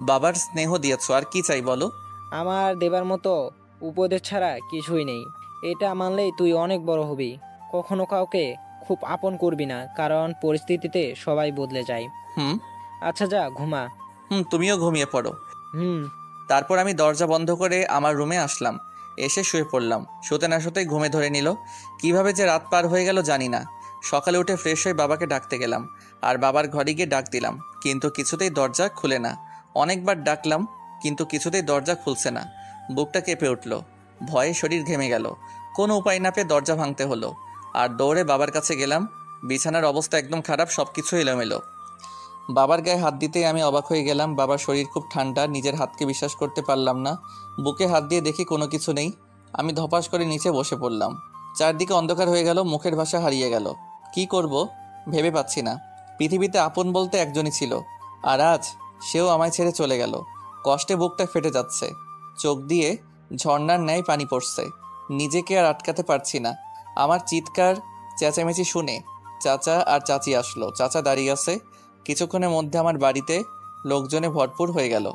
বাবার স্নেহ দিয়েছো, আর কি চাই বলো? আমার দেবার মতো উপদেশ ছাড়া কিছুই নেই। এটা মানলেই তুই অনেক বড় হবি। কখনো কাউকে খুব আপন করবি না, কারণ পরিস্থিতিতে সবাই বদলে যায়। আচ্ছা যা ঘুমা। তুমিও ঘুমিয়ে পড়ো। তারপর আমি দরজা বন্ধ করে আমার রুমে আসলাম, এসে শুয়ে পড়লাম। শুতে না শুতেই ঘুমে ধরে নিল। কিভাবে যে রাত পার হয়ে গেল জানি না। সকালে উঠে ফ্রেশ হয়ে বাবাকে ডাকতে গেলাম, আর বাবার ঘরে গিয়ে ডাক দিলাম, কিন্তু কিছুতেই দরজা খুলে না। অনেকবার ডাকলাম, কিন্তু কিছুতেই দরজা খুলছে না। বুকটা কেঁপে উঠল। ভয়ে শরীর ঘেমে গেল। কোনো উপায় না পেয়ে দরজা ভাঙতে হলো, আর দৌড়ে বাবার কাছে গেলাম। বিছানার অবস্থা একদম খারাপ, সব কিছু এলোমেলো। বাবার গায়ে হাত দিতেই আমি অবাক হয়ে গেলাম। বাবার শরীর খুব ঠান্ডা, নিজের হাতকে বিশ্বাস করতে পারলাম না। বুকে হাত দিয়ে দেখি কোনো কিছু নেই। আমি ধপাস করে নিচে বসে পড়লাম। চারদিকে অন্ধকার হয়ে গেল, মুখের ভাষা হারিয়ে গেল। কি করব ভেবে পাচ্ছি না। পৃথিবীতে আপন বলতে একজনই ছিল, আর আজ সেও আমায় ছেড়ে চলে গেল। কষ্টে বুকটা ফেটে যাচ্ছে, চোখ দিয়ে ঝর্ণার ন্যায় পানি পড়ছে। নিজেকে আর আটকাতে পারছি না। আমার চিৎকার চেঁচামেচি শুনে চাচা আর চাচি আসলো। চাচা দাঁড়িয়ে আছে। কিছুক্ষণের মধ্যে আমার বাড়িতে লোকজনে ভরপুর হয়ে গেল।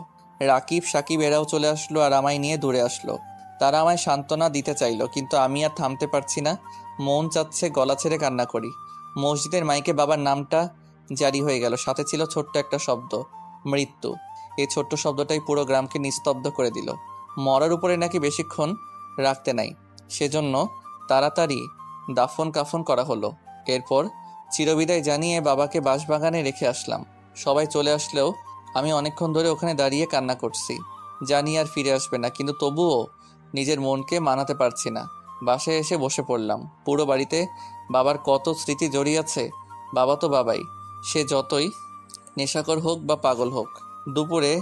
রাকিব সাকিব এরাও চলে আসলো আর আমায় নিয়ে দূরে আসলো। তারা আমায় সান্ত্বনা দিতে চাইলো, কিন্তু আমি আর থামতে পারছি না। মন চাচ্ছে গলা ছেড়ে কান্না করি। মসজিদের মাইকে বাবার নামটা জারি হয়ে গেল। সাথে ছিল ছোট্ট একটা শব্দ, মৃত্যু। এই ছোট্ট শব্দটাই পুরো গ্রামকে নিস্তব্ধ করে দিল। মরার উপরে নাকি বেশিক্ষণ রাখতে নাই, সেজন্য তাড়াতাড়ি দাফন কাফন করা হলো। এরপর চিরবিদায় জানিয়ে বাবাকে বাঁশবাগানে রেখে আসলাম। সবাই চলে আসলেও আমি অনেকক্ষণ ধরে ওখানে দাঁড়িয়ে কান্না করছি। জানি আর ফিরে আসবে না, কিন্তু তবুও নিজের মনকে মানাতে পারছি না। বাসায় এসে বসে পড়লাম। পুরো বাড়িতে বাবার কত স্মৃতি জড়িয়ে আছে। বাবা তো বাবাই, সে যতই নেশাখোর হোক বা পাগল হোক। দুপুরে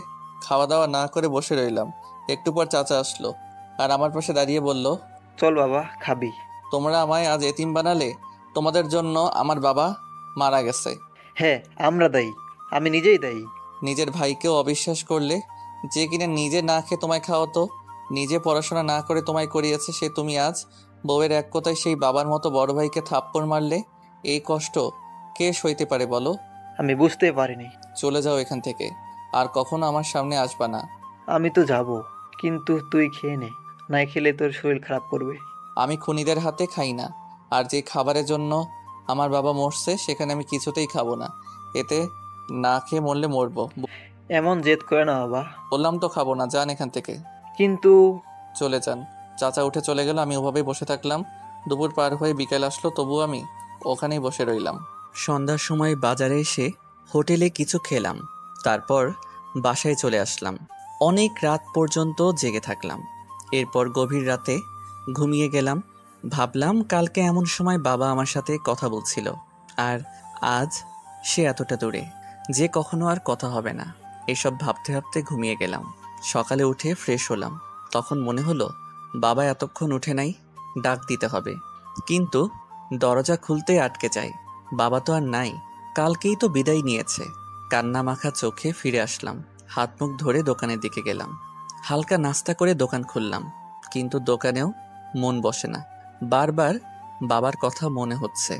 খাওয়া দাওয়া না করে বসে রইলাম। একটু পর চাচা আসলো আর আমার পাশে দাঁড়িয়ে বলল, চল বাবা, খাবি? তোমরা আমায় আজ এতিম বানালে, তোমাদের জন্য আমার বাবা মারা গেছে। হ্যাঁ, আমরা দায়ী, আমি নিজেই দায়ী। নিজের ভাইকেও অবিশ্বাস করলে, যে কিনা নিজে না খেয়ে তোমায় খাওয়াতো, নিজে পড়াশোনা না করে তোমায় করিয়েছে, সে তুমি আজ বউয়ের এক কথায় সেই বাবার মতো বড় ভাইকে থাপ্পড় মারলে। এই কষ্ট কে সইতে পারে বলো? আমি বুঝতে পারিনি। চলে যাও এখান থেকে, আর কখনো আমার সামনে আসবা না। আমি তো যাব, কিন্তু তুই খেয়ে নে, না খেলে তোর শরীর খারাপ করবে। আমি খুনিদের হাতে খাই না, আর যে খাবারের জন্য আমার বাবা মরছে সেখানে আমি কিছুতেই খাবো না। এতে না খেয়ে মরলে মরবো। এমন জেদ করে না বাবা। বললাম তো খাবো না, যান এখান থেকে। কিন্তু চলে যান। চাচা উঠে চলে গেল, আমি ওভাবেই বসে থাকলাম। দুপুর পার হয়ে বিকেল আসলো, তবুও আমি ওখানেই বসে রইলাম। সন্ধ্যার সময় বাজারে এসে হোটেলে কিছু খেলাম, তারপর বাসায় চলে আসলাম। অনেক রাত পর্যন্ত জেগে থাকলাম। এরপর গভীর রাতে ঘুমিয়ে গেলাম। ভাবলাম কালকে এমন সময় বাবা আমার সাথে কথা বলছিল, আর আজ সে এতটা দূরে যে কখনো আর কথা হবে না। এসব ভাবতে ভাবতে ঘুমিয়ে গেলাম। সকালে উঠে ফ্রেশ হলাম। তখন মনে হলো বাবা এতক্ষণ উঠে নাই, ডাক দিতে হবে, কিন্তু দরজা খুলতেই আটকে যায়। বাবা তো আর নাই, কালকেই তো বিদায় নিয়েছে। কান্না মাখা চোখে ফিরে আসলাম। হাত মুখ ধরে দোকানের দিকে গেলাম। হালকা নাস্তা করে দোকান খুললাম, কিন্তু দোকানেও মন বসে না। বারবার বাবার কথা মনে হচ্ছে,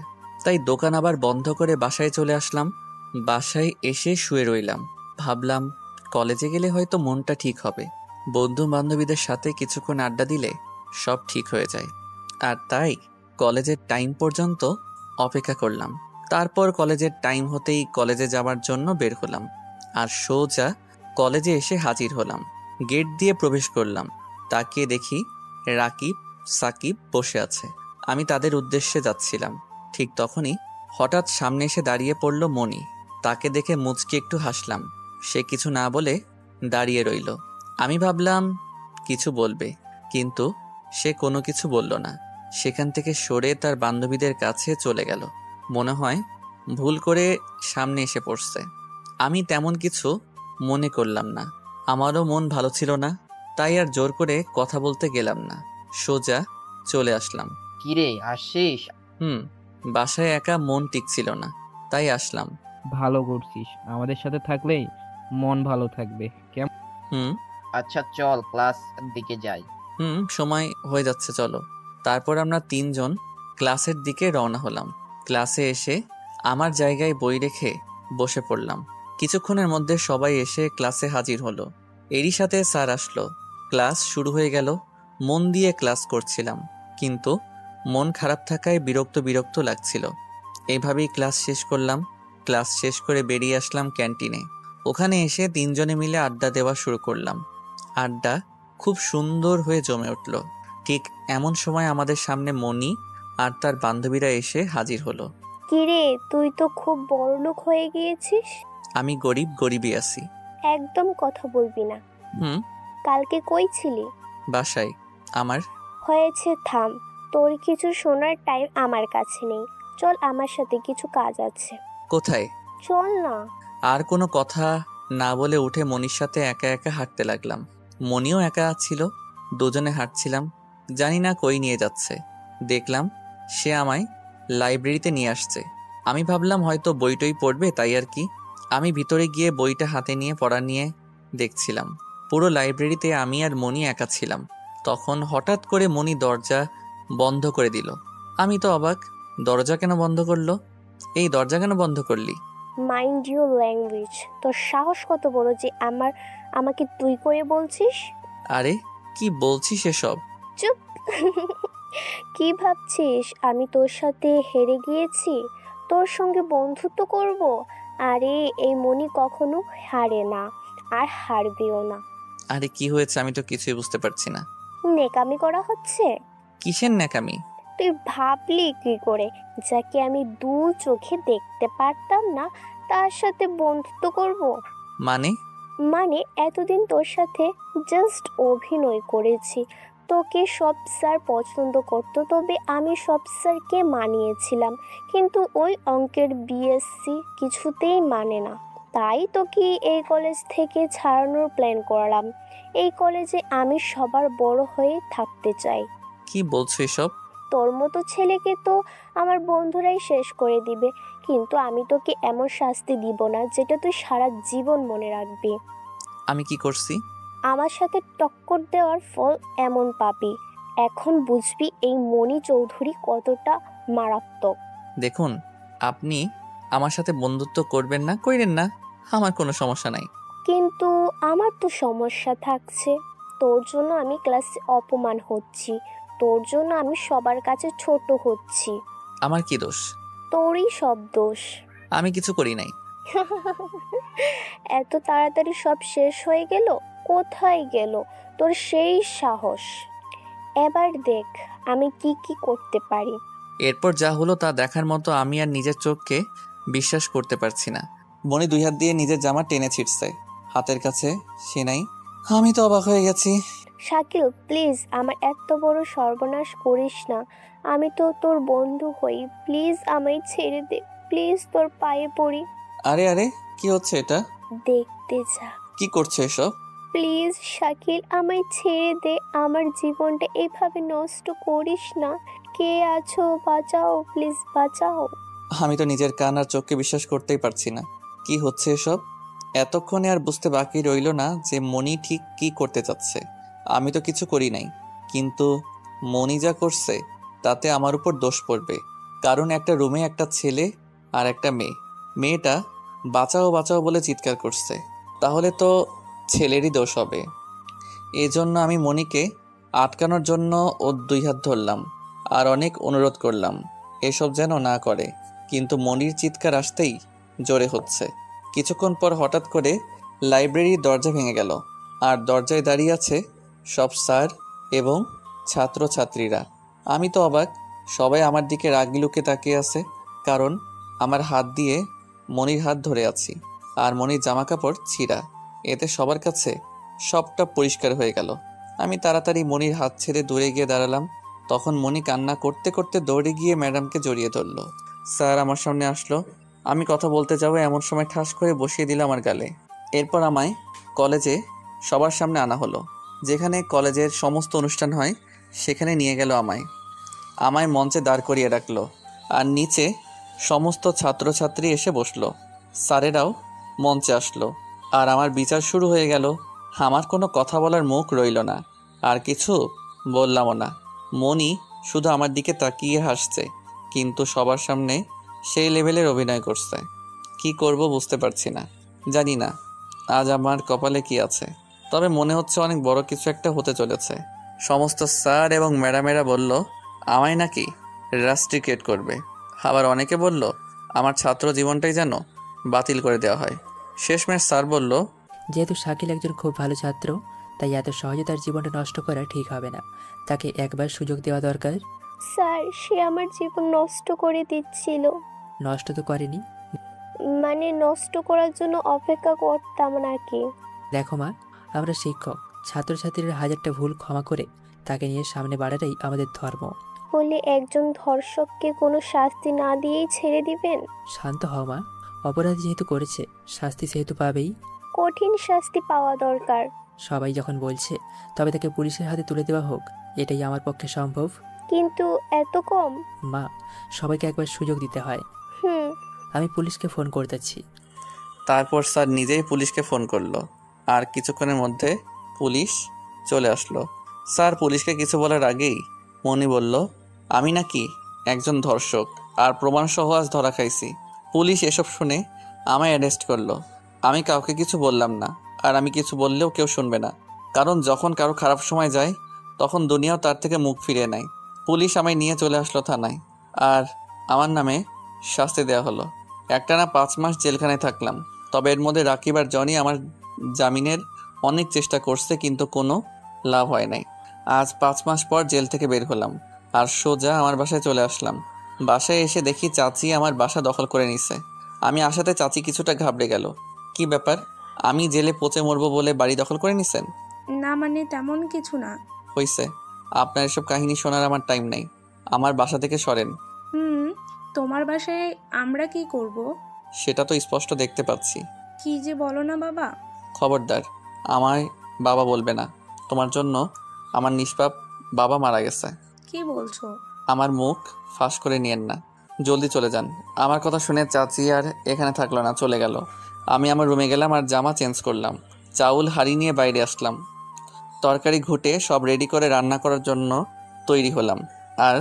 তাই দোকান আবার বন্ধ করে বাসায় চলে আসলাম। বাসায় এসে শুয়ে রইলাম। ভাবলাম কলেজে গেলে হয়তো মনটা ঠিক হবে, বন্ধু বান্ধবীদের সাথে কিছুক্ষণ আড্ডা দিলে সব ঠিক হয়ে যায়। আর তাই কলেজের টাইম পর্যন্ত অপেক্ষা করলাম। তারপর কলেজের টাইম হতেই কলেজে যাওয়ার জন্য বের হলাম, আর সোজা কলেজে এসে হাজির হলাম। গেট দিয়ে প্রবেশ করলাম। তাকিয়ে দেখি রাকিব সাকিব বসে আছে। আমি তাদের উদ্দেশ্যে যাচ্ছিলাম, ঠিক তখনই হঠাৎ সামনে এসে দাঁড়িয়ে পড়ল মনি। তাকে দেখে মুচকি একটু হাসলাম। সে কিছু না বলে দাঁড়িয়ে রইল। আমি ভাবলাম কিছু বলবে, কিন্তু সে কোনো কিছু বলল না। সেখান থেকে সরে তার বান্ধবীদের কাছে চলে গেল। মনে হয় ভুল করে সামনে এসে পড়ছে। আমি তেমন কিছু মনে করলাম না। আমারও মন ভালো ছিল না, তাই আর জোর করে কথা বলতে গেলাম না। সোজা চলে আসলাম। কিরে, আসছিস? বাসায় একা মন টিকছিল না, তাই আসলাম। ভালো করছিস, আমাদের সাথে থাকলেই মন ভালো থাকবে। কেমন? আচ্ছা চল ক্লাস দিকে যাই। সময় হয়ে যাচ্ছে, চলো। তারপর আমরা তিনজন ক্লাসের দিকে রওনা হলাম। ক্লাসে এসে আমার জায়গায় বই রেখে বসে পড়লাম। কিছুক্ষণের মধ্যে সবাই এসে ক্লাসে হাজির হলো। এরই সাথে স্যার আসলো। ক্লাস শুরু হয়ে গেল। মন দিয়ে ক্লাস করছিলাম, কিন্তু মন খারাপ থাকায় বিরক্ত বিরক্ত লাগছিল। এইভাবেই ক্লাস শেষ করলাম। ক্লাস শেষ করে বেরিয়ে আসলাম ক্যান্টিনে। ওখানে এসে তিনজনে মিলে আড্ডা দেওয়া শুরু করলাম। আড্ডা খুব সুন্দর হয়ে জমে উঠল। ঠিক এমন সময় আমাদের সামনে মনি আর তার বান্ধবীরা এসে হাজির হলো। কিরে, তুই তো খুব বড়লোক হয়ে গিয়েছিস। আমি গরিব, গরিবই আছি। একদম কথা বলবি না। কালকে কই ছিলি? বাসায়। আমার? হয়েছে, থাম। তোর কিছু শোনার টাইম আমার কাছে নেই। চল, আমার সাথে কিছু কাজ আছে। কোথায়? চল না। আর কোনো কথা না বলে উঠে মনির সাথে একা একা হাঁটতে লাগলাম। মনিও একা ছিল, দুজনে হাঁটছিলাম। জানি না কই নিয়ে যাচ্ছে। দেখলাম সে আমায় লাইব্রেরিতে নিয়ে আসছে। আমি ভাবলাম হয়তো বইটই পড়বে, তাই আর কি। আমি ভিতরে গিয়ে বইটা হাতে নিয়ে পড়া নিয়ে দেখছিলাম। পুরো লাইব্রেরিতে আমি আর মনি একা ছিলাম। তখন হঠাৎ করে মনি দরজা বন্ধ করে দিল। আমি তো অবাক, দরজা কেন বন্ধ করলো? এই দরজা কেন বন্ধ করলি? Mind your language. তোর সাহস কত বড় যে আমাকে তুই করে বলছিস? আরে কি বলছিস এসব? চুপ। কি ভাবছিস আমি তোর সাথে হেরে গিয়েছি? তোর সঙ্গে বন্ধুত্ব করব? আরে এই মনি কখনো হারে না, আর হারবেও না। আরে কি হয়েছে? আমি তো কিছুই বুঝতে পারছি না। নেকামি করা হচ্ছে? কিসের ন্যাকামি? তুই ভাবলি কি করে যাকে আমি দু চোখে দেখতে পারতাম না তার সাথে বন্ধুত্ব করব? মানে? মানে এতদিন তোর সাথে জাস্ট অভিনয় করেছি। তোকে সব স্যার পছন্দ করতো, তবে আমি সব স্যারকে মানিয়েছিলাম, কিন্তু ওই অঙ্কের বিএসসি কিছুতেই মানে না। তাই তোকে এই কলেজ থেকে ছাড়ানোর প্ল্যান করলাম। এই কলেজে আমি সবার বড় হয়ে থাকতে চাই। কি বলছো এসব? তোর মতো ছেলেকে তো আমার বন্ধুরাই শেষ করে দিবে, কিন্তু আমি তোকে এমন শাস্তি দিব না যেটা তুই সারা জীবন মনে রাখবি। আমি কি করছি? আমার সাথে টক্কর দেওয়ার ফল এমন পাবি। এখন বুঝবি এই মণি চৌধুরী কতটা মারাত্মক। দেখুন, আপনি আমার সাথে বন্ধুত্ব করবেন না কইরেন না, আমার কোনো সমস্যা নাই। কিন্তু আমার তো সমস্যা থাকছে। তোর জন্য আমি ক্লাসে অপমান হচ্ছি, তোর জন্য আমি সবার কাছে ছোট হচ্ছি। আমার কি দোষ? তোরই সব দোষ। আমি কিছু করি নাই। এত তাড়াতাড়ি সব শেষ হয়ে গেল? কোথায় গেল তোর সেই সাহস? এবার দেখ আমি কি কি করতে পারি। এরপর যা হলো তা দেখার মতো আমি আর নিজের চোখকে বিশ্বাস করতে পারছি না। মনি দুই হাত দিয়ে নিজের জামা টেনে ছিটছে, হাতের কাছে সে নাই। আমি তো অবাক হয়ে গেছি। শাকিল, প্লিজ আমার এত বড় সর্বনাশ করিস না। আমি তো তোর বন্ধু হই, প্লিজ আমায় ছেড়ে দে, প্লিজ তোর পায়ে পড়ি। আরে আরে কি হচ্ছে এটা? দেখতে যা। কি করছো এসব? প্লিজ শাকিল, আমায় ছেড়ে দে, আমার জীবনটা এইভাবে নষ্ট করিস না। কে আছো, বাঁচাও, প্লিজ বাঁচাও। আমি তো নিজের কান আর চোখকে বিশ্বাস করতেই পারছি না। কি হচ্ছে এসব? এতক্ষণে আর বুঝতে বাকি রইল না যে মনি ঠিক কি করতে চাচ্ছে। আমি তো কিছু করি নাই, কিন্তু মনি যা করছে তাতে আমার উপর দোষ পড়বে। কারণ একটা রুমে একটা ছেলে আর একটা মেয়ে। মেয়েটা বাঁচাও বাঁচাও বলে চিৎকার করছে, তাহলে তো ছেলেরই দোষ হবে। এজন্য আমি মনিকে আটকানোর জন্য ওর দুই হাত ধরলাম আর অনেক অনুরোধ করলাম এসব যেন না করে, কিন্তু মনির চিৎকার আসতেই জোরে হচ্ছে। কিছুক্ষণ পর হঠাৎ করে লাইব্রেরির দরজা ভেঙে গেল, আর দরজায় দাঁড়িয়ে আছে সব স্যার এবং ছাত্রছাত্রীরা। আমি তো অবাক, সবাই আমার দিকে রাগি লুকে তাকিয়ে আছে, কারণ আমার হাত দিয়ে মনির হাত ধরে আছি আর মনির জামাকাপড় ছিঁড়া। এতে সবার কাছে সবটা পরিষ্কার হয়ে গেল। আমি তাড়াতাড়ি মনির হাত ছেড়ে দূরে গিয়ে দাঁড়ালাম। তখন মনি কান্না করতে করতে দৌড়ে গিয়ে ম্যাডামকে জড়িয়ে ধরলো। স্যার আমার সামনে আসলো। আমি কথা বলতে যাবো এমন সময় ঠাস করে বসিয়ে দিল আমার গালে। এরপর আমায় কলেজে সবার সামনে আনা হলো। যেখানে কলেজের সমস্ত অনুষ্ঠান হয় সেখানে নিয়ে গেল আমায়। আমায় মঞ্চে দাঁড় করিয়ে রাখলো, আর নিচে সমস্ত ছাত্রছাত্রী এসে বসলো। স্যারেরাও মঞ্চে আসলো, আর আমার বিচার শুরু হয়ে গেল। আমার কোনো কথা বলার মুখ রইল না, আর কিছু বললামও না। মনি শুধু আমার দিকে তাকিয়ে হাসছে, কিন্তু সবার সামনে সেই লেভেলের অভিনয় করছে। কি করব বুঝতে পারছি না। জানি না আজ আমার কপালে কি আছে, তবে মনে হচ্ছে অনেক বড় কিছু একটা হতে চলেছে। সমস্ত স্যার এবং ম্যাডামেরা বলল আমায় নাকি রাস্ট্রিকেট করবে, আবার অনেকে বলল আমার ছাত্র জীবনটাই যেন বাতিল করে দেওয়া হয়। শেষমেশ স্যার বলল, যেহেতু শাকিল একজন খুব ভালো ছাত্র, তাই এত সহজে তার জীবনটা নষ্ট করা ঠিক হবে না। তাকে একবার সুযোগ দেওয়া দরকার। স্যার, সে আমার জীবন নষ্ট করে দিচ্ছিল। নষ্ট তো করেনি। মানে নষ্ট করার জন্য অপেক্ষা করতাম নাকি? দেখো মা, আমরা শিক্ষক, ছাত্রছাত্রীরা হাজারটা ভুল ক্ষমা করে তাকে নিয়ে সামনে বাড়াটাই আমাদের ধর্ম। বলে একজন ধর্ষককে কোনো শাস্তি না দিয়েই ছেড়ে দিবেন? শান্ত হও মা, অপরাধী যেহেতু করেছে শাস্তি সেহেতু পাবেই। কঠিন শাস্তি পাওয়া দরকার। সবাই যখন বলছে তবে তাকে পুলিশের হাতে তুলে দেওয়া হোক, এটাই আমার পক্ষে সম্ভব। কিন্তু এত কম? মা, সবাইকে একবার সুযোগ দিতে হয়। হুম। আমি পুলিশকে ফোন করতেছি। তারপর স্যার নিজেই পুলিশকে ফোন করলো, আর কিছুক্ষণের মধ্যে পুলিশ চলে আসলো। স্যার পুলিশকে কিছু বলার আগেই মনি বলল, আমি নাকি একজন ধর্ষক আর প্রমাণসহ আজ ধরা খাইছি। পুলিশ এসব শুনে আমায় অ্যারেস্ট করলো। আমি কাউকে কিছু বললাম না, আর আমি কিছু বললেও কেউ শুনবে না, কারণ যখন কারো খারাপ সময় যায় তখন দুনিয়াও তার থেকে মুখ ফিরিয়ে নেয়। পুলিশ আমায় নিয়ে চলে আসলো থানায়, আর আমার নামে শাস্তি দেওয়া হলো। একটানা 5 মাস জেলখানায় থাকলাম। তবে এর মধ্যে রাকিব আর জনি আমার জামিনের অনেক চেষ্টা করছে, কিন্তু কোনো লাভ হয় নাই। আজ 5 মাস পর জেল থেকে বের হলাম, আর সোজা আমার বাসায় চলে আসলাম। বাসায় এসে দেখি চাচি আমার বাসা দখল করে নিছে। আমি আসাতে চাচি কিছুটা ঘাবড়ে গেল। কি ব্যাপার, আমি জেলে পচে মরবো বলে বাড়ি দখল করে নিছেন? না মানে তেমন কিছু না। হইছে, আপনার এসব কাহিনী শোনার আমার টাইম নাই। আমার বাসা থেকে সরেন। হুম, তোমার বাসায় আমরা কি করব? সেটা তো স্পষ্ট দেখতে পাচ্ছি। কি যে বলো না বাবা। খবরদার আমায় বাবা বলবে না। তোমার জন্য আমার নিষ্পাপ বাবা মারা গেছে। কি বলছো? আমার মুখ ফাঁস করে নিয়েন না, জলদি চলে যান। আমার কথা শুনে চাচি আর এখানে থাকলো না, চলে গেল। আমি আমার রুমে গেলাম আর জামা চেঞ্জ করলাম। চাউল হাঁড়ি নিয়ে বাইরে আসলাম। তরকারি ঘুটে সব রেডি করে রান্না করার জন্য তৈরি হলাম, আর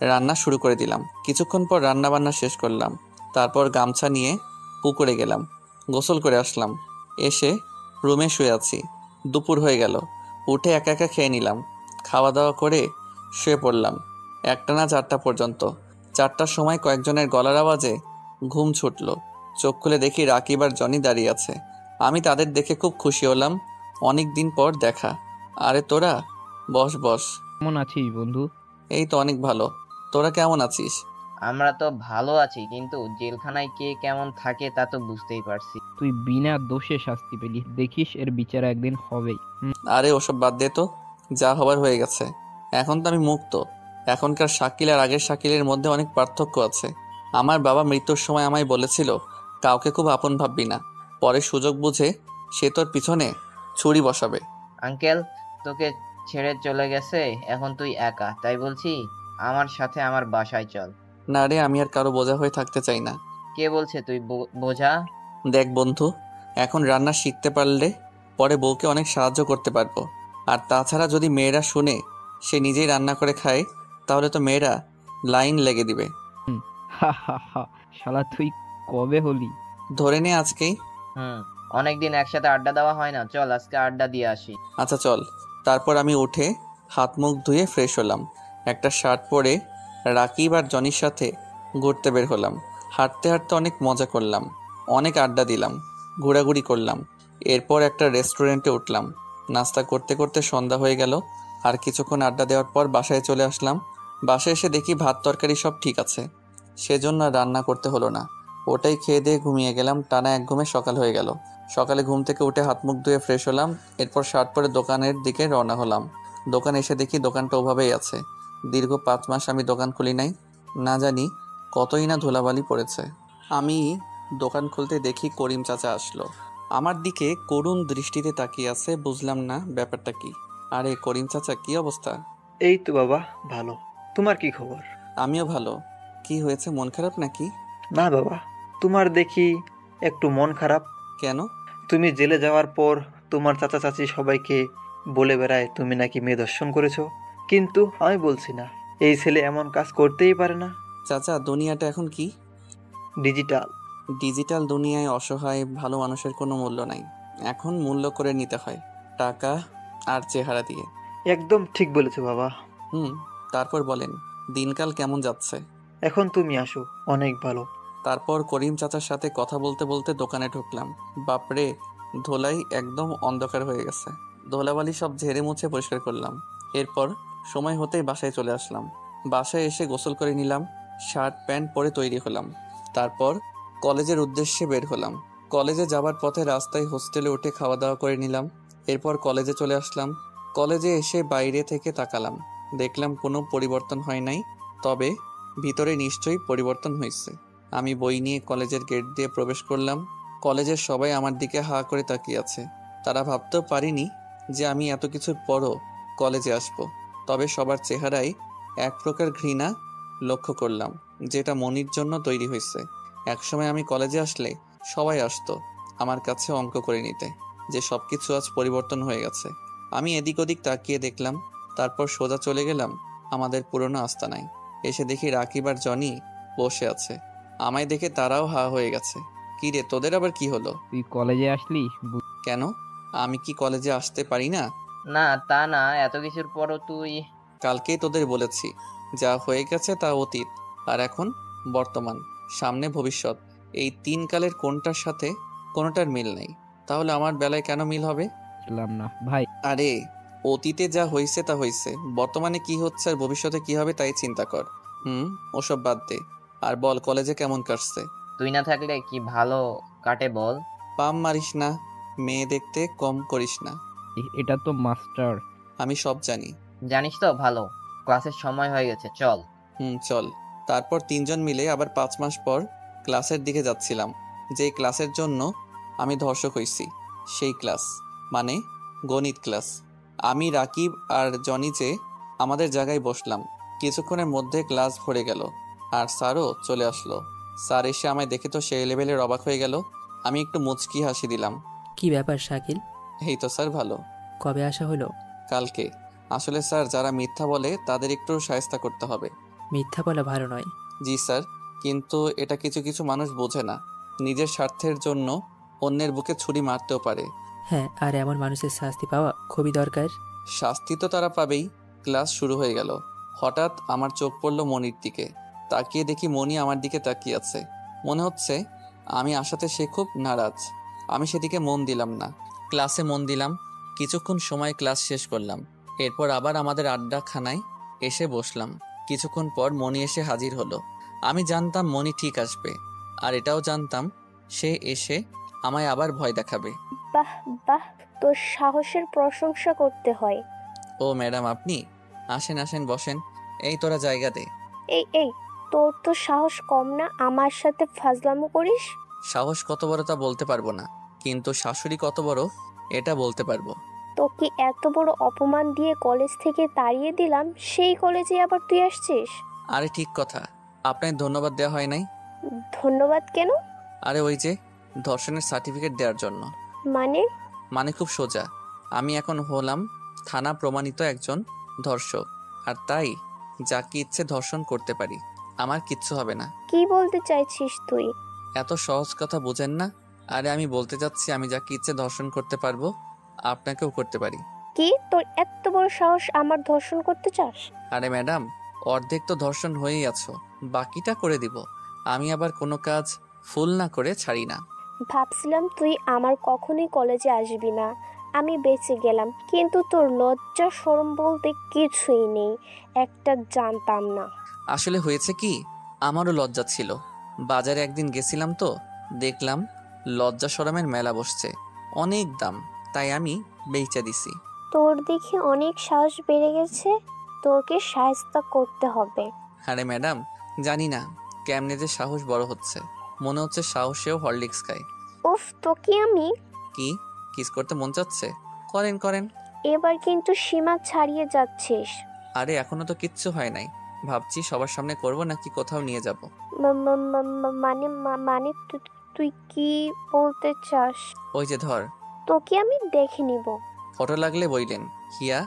রান্না শুরু করে দিলাম। কিছুক্ষণ পর রান্না বান্না শেষ করলাম। তারপর গামছা নিয়ে পুকুরে গেলাম, গোসল করে আসলাম। এসে রুমে শুয়ে আছি। দুপুর হয়ে গেল, উঠে একা একা খেয়ে নিলাম। খাওয়া দাওয়া করে শুয়ে পড়লাম একটানা 4টা পর্যন্ত। 4টার সময় কয়েকজনের গলার আওয়াজে ঘুম ছুটল। চোখ খুলে দেখি রাকিব আর জনি দাঁড়িয়ে আছে। আমি তাদের দেখে খুব খুশি হলাম, অনেক দিন পর দেখা। আরে তোরা, বস বস। কেমন আছিস বন্ধু? এই তো অনেক ভালো, তোরা কেমন আছিস? আমরা তো ভালো আছি, কিন্তু জেলখানায় কে কেমন থাকে তা তো বুঝতেই পারছি। তুই বিনা দোষে শাস্তি পেলি, দেখিস এর বিচার একদিন হবেই। আরে ওসব বাদ দে তো, যা হবার হয়ে গেছে। এখন তো আমি মুক্ত। এখনকার শাকিল আর আগের শাকিলের মধ্যে অনেক পার্থক্য আছে। আমার বাবা মৃত্যুর সময় আমায় বলেছিল, কাউকে খুব আপন ভাববি না, পরে সুযোগ বুঝে সে তোর পিছনে ছুরি বসাবে। আঙ্কেল তোকে ছেড়ে চলে গেছে, এখন তুই একা, তাই বলছি আমার সাথে আমার বাসায় চল। না রে, আমি আর কারো বোঝা হয়ে থাকতে চাই না। কে বলছে তুই বোঝা? দেখ বন্ধু, এখন রান্না শিখতে পারলে পরে বউকে অনেক সাহায্য করতে পারবো। আর তাছাড়া যদি মেয়েরা শুনে সে নিজেই রান্না করে খায়, তাহলে তো মেয়েরা লাইন লেগে দিবে। হা হা হা, শালা তুই কবে হলি? ধরে নে আজকেই। অনেকদিন একসাথে আড্ডা দেওয়া হয় না, চল আজকে আড্ডা দিয়ে আসি। আচ্ছা চল। তারপর আমি উঠে হাত মুখ ধুয়ে ফ্রেশ হলাম। একটা শার্ট পরে রাকিব আর জনির সাথে ঘুরতে বের হলাম। হাঁটতে হাঁটতে অনেক মজা করলাম, অনেক আড্ডা দিলাম, ঘোরাঘুরি করলাম। এরপর একটা রেস্টুরেন্টে উঠলাম। নাস্তা করতে করতে সন্ধ্যা হয়ে গেল। আর কিছুক্ষণ আড্ডা দেওয়ার পর বাসায় চলে আসলাম। বাসায় এসে দেখি ভাত তরকারি সব ঠিক আছে, সেজন্য আর রান্না করতে হলো না। ওটাই খেয়ে দিয়ে ঘুমিয়ে গেলাম। টানা এক ঘুমে সকাল হয়ে গেল। সকালে ঘুম থেকে উঠে হাত মুখ ধুয়ে ফ্রেশ হলাম। এরপর শার্ট পরে দোকানের দিকে রওনা হলাম। দোকানে এসে দেখি দোকানটা ওভাবেই আছে। দীর্ঘ 5 মাস আমি দোকান খুলি নাই, না জানি কতই না ধুলাবালি পড়েছে। আমি দোকান খুলতে দেখি করিম চাচা আসলো। আমার দিকে করুণ দৃষ্টিতে তাকিয়ে আছে। বুঝলাম না ব্যাপারটা কি। আরে করিম চাচা, কি অবস্থা? এই তো বাবা, ভালো। তোমার কি খবর? আমিও ভালো। কি হয়েছে, মন খারাপ নাকি? না বাবা, তোমার দেখি একটু মন খারাপ। কেন? তুমি জেলে যাওয়ার পর তোমার চাচা চাচি সবাইকে বলে বেড়ায় তুমি নাকি মেয়ে দর্শন করেছো, কিন্তু আমি বলছি না, এই ছেলে এমন কাজ করতেই পারে না। চাচা, দুনিয়াটা এখন কি? ডিজিটাল। ডিজিটাল দুনিয়ায় অসহায় ভালো মানুষের কোনো মূল্য নাই। এখন মূল্য করে নিতে হয় টাকা আর চেহারা দিয়ে। একদম ঠিক বলেছো বাবা। তারপর বলেন, দিনকাল কেমন যাচ্ছে? এখন তুমি আসো, অনেক ভালো। তারপর করিম চাচার সাথে কথা বলতে বলতে দোকানে ঢুকলাম। বাপরে, ধোলাই একদম অন্ধকার হয়ে গেছে। ধোলাবালি সব ঝেড়ে মুছে পরিষ্কার করলাম। এরপর সময় হতেই বাসায় চলে আসলাম। বাসায় এসে গোসল করে নিলাম, শার্ট প্যান্ট পরে তৈরি হলাম। তারপর কলেজের উদ্দেশ্যে বের হলাম। কলেজে যাবার পথে রাস্তায় হোস্টেলে উঠে খাওয়া দাওয়া করে নিলাম। এরপর কলেজে চলে আসলাম। কলেজে এসে বাইরে থেকে তাকালাম, দেখলাম কোনো পরিবর্তন হয় নাই, তবে ভিতরে নিশ্চয়ই পরিবর্তন হয়েছে। আমি বই নিয়ে কলেজের গেট দিয়ে প্রবেশ করলাম। কলেজের সবাই আমার দিকে হা করে তাকিয়ে আছে। তারা ভাবতেও পারিনি যে আমি এত কিছুর পরও কলেজে আসব। তবে সবার চেহারায় এক প্রকার ঘৃণা লক্ষ্য করলাম, যেটা মনির জন্য তৈরি হয়েছে। একসময় আমি কলেজে আসলে সবাই আসতো আমার কাছে অঙ্ক করে নিতে, যে সব কিছু আজ পরিবর্তন হয়ে গেছে। আমি এদিক ওদিক তাকিয়ে দেখলাম, তারপর সোজা চলে গেলাম আমাদের পুরনো আস্তানায়। এসে দেখি রাকিব আর জনি বসে আছে। আমায় দেখে তারাও হা হয়ে গেছে। কি রে, তোদের আবার কি হলো? তুই কলেজে আসলি? কেন, আমি কি কলেজে আসতে পারি না? না তা না, এত কিছুর পরও তুই। কালকেই তোদের বলেছি, যা হয়ে গেছে তা অতীত, আর এখন বর্তমান, সামনে ভবিষ্যৎ। এই তিন কালের কোনটার সাথে কোনোটার মিল নেই। তাহলে আমার বেলায় কেন মিল হবে? বুঝলাম না ভাই। আরে, অতীতে যা হয়েছে তা হয়েছে, বর্তমানে কি হচ্ছে আর ভবিষ্যতে কি হবে তাই চিন্তা কর। ওসব বাদ দে, আর বল কলেজে কেমন কাটছে? তুই না থাকলে কি ভালো কাটে বল। পাম মারিস না, মেয়ে দেখতে কম করিস না। এটা তো মাস্টার। আমি সব জানি। জানিস তো ভালো, ক্লাসের সময় হয়ে গেছে, চল। চল। তারপর তিনজন মিলে আবার 5 মাস পর ক্লাসের দিকে যাচ্ছিলাম। যেই ক্লাসের জন্য আমি ধর্ষক হইছি, সেই ক্লাস, মানে গণিত ক্লাস। আমি, রাকিব আর জনি যে আমাদের জায়গায় বসলাম। কিছুক্ষণের মধ্যে ক্লাস ভরে গেল আর স্যারও চলে আসলো। স্যার এসে আমায় দেখে তো সেই লেভেলের অবাক হয়ে গেল। আমি একটু মুচকি হাসি দিলাম। কি ব্যাপার শাকিল? এই তো স্যার, ভালো। কবে আসা হলো? কালকে। আসলে স্যার, যারা মিথ্যা বলে তাদের একটু শায়েস্তা করতে হবে। মিথ্যা বলা ভালো নয়। জি স্যার, কিন্তু এটা কিছু কিছু মানুষ বোঝে না। নিজের স্বার্থের জন্য অন্যের বুকে ছুরি মারতেও পারে। হ্যাঁ, আর এমন মানুষের শাস্তি পাওয়া খুবই দরকার। শাস্তি তো তারা পাবেই। ক্লাস শুরু হয়ে গেল। হঠাৎ আমার চোখ পড়ল মনির দিকে। তাকিয়ে দেখি মনি আমার দিকে তাকিয়ে আছে। মনে হচ্ছে আমি আসাতে সে খুব নারাজ। আমি সেদিকে মন দিলাম না। ক্লাসে মন দিলাম। কিছুক্ষণ সময় ক্লাস শেষ করলাম। এরপর আবার আমাদের আড্ডাখানায় এসে বসলাম। কিছুক্ষণ পর মনি এসে হাজির হলো। আমি জানতাম মনি ঠিক আসবে, আর এটাও জানতাম সে এসে আমায় আবার ভয় দেখাবে। বাহ বাহ, তোর সাহসের প্রশংসা করতে হয়। ও ম্যাডাম, আপনি? আসেন আসেন, বসেন। এই তোরা জায়গা দে। এই, তোর তো সাহস কম না, আমার সাথে ফাজলামো করিস? সাহস কত বড় তা বলতে পারবো না, কিন্তু শাশুড়ি কত বড় এটা বলতে পারবো। তোকে এত বড় অপমান দিয়ে কলেজ থেকে তাড়িয়ে দিলাম, সেই কলেজে আবার তুই আসছিস? আরে ঠিক কথা, আপনার ধন্যবাদ দেওয়া হয় নাই। ধন্যবাদ কেন? আরে ওই যে ধর্ষণের সার্টিফিকেট দেওয়ার জন্য। মানে খুব সোজা। আমি এখন হলাম থানা প্রমাণিত একজন ধর্ষক, আর তাই যাকে ইচ্ছে ধর্ষণ করতে পারি। আমার কিচ্ছু হবে না। কি বলতে চাইছিস তুই? এত সহজ কথা বোঝেন না? আরে আমি বলতে চাচ্ছি, আমি যাকে ইচ্ছে ধর্ষণ করতে পারবো, আপনাকেও করতে পারি। কি, তোর এত বড় সাহস আমার ধর্ষণ করতে চাস? আরে ম্যাডাম, অর্ধেক তো ধর্ষণ হয়েই আছো, বাকিটা করে দিব। আমি আবার কোনো কাজ ফুল না করে ছাড়ি না। ভাবছিলাম তুই আমার কখনোই কলেজে আসবি না, আমি বেঁচে গেলাম। কিন্তু তোর লজ্জা শরম বলতে কিছুই নেই, একটা জানতাম না। আসলে হয়েছে কি, আমারও লজ্জা ছিল। বাজারে একদিন গেছিলাম তো, দেখলাম লজ্জা শরমের মেলা বসছে, অনেক দাম, তাই আমি বেচা দিছি। তোর দেখি অনেক সাহস বেড়ে গেছে, তোকে শায়েস্তা করতে হবে। আরে ম্যাডাম, জানি না কেমনে যে সাহস বড় হচ্ছে, মনে হচ্ছে সাহসেও হরলিক্স খায়। উফ, তোকে আমি। কি, কিস করতে মন চাচ্ছে? করেন করেন। এবার কিন্তু সীমা ছাড়িয়ে যাচ্ছিস। আরে এখনো তো কিচ্ছু হয় নাই, ভাবছি সবার সামনে করব নাকি কোথাও নিয়ে যাব। মানে তুই কি বলতে চাস? ওই যে ধর। তোকে আমি দেখে নিব। ফটো লাগলে বইলেন, হিয়া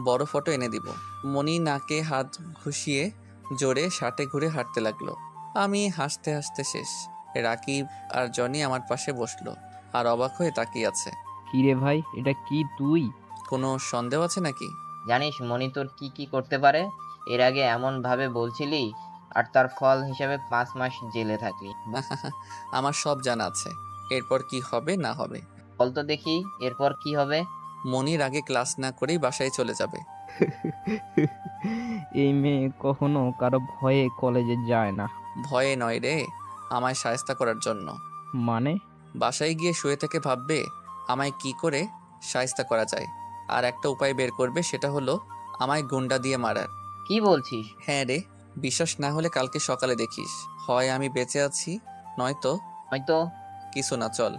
বড় ফটো এনে দিব। মনি নাকে হাত ঘুষিয়ে জোরে শার্টে ঘুরে হাঁটতে লাগলো। আমি হাসতে হাসতে শেষ। রাকিব আর জনি আমার পাশে বসলো আর অবাক হয়ে তাকিয়ে আছে। কি রে ভাই, এটা কি তুই? কোনো সন্দেহ আছে নাকি? জানিস মনি তোর কি কি করতে পারে? এর আগে এমন ভাবে বলছিলি, আর তার ফল হিসাবে 5 মাস জেলে থাকলি। আমার সব জানা আছে, এরপর কি হবে না হবে। বল তো দেখি, এরপর কি হবে? মনির আগে ক্লাস না করেই বাসায় চলে যাবে। এই মেয়ে কখনো কারো ভয়ে কলেজে যায় না। ভয়ে নয় রে, আমায় শায়েস্তা করার জন্য। মানে? বাসায় গিয়ে শুয়ে থেকে ভাববে আমায় কি করে শায়েস্তা করা যায়। আর একটা উপায় বের করবে, সেটা হলো আমায় গুন্ডা দিয়ে মারার। কি বলছিস? হ্যাঁ রে, বিশ্বাস না হলে কালকে সকালে দেখিস। হয় আমি বেঁচে আছি, নয়তো হয়তো। কিছু না, চল।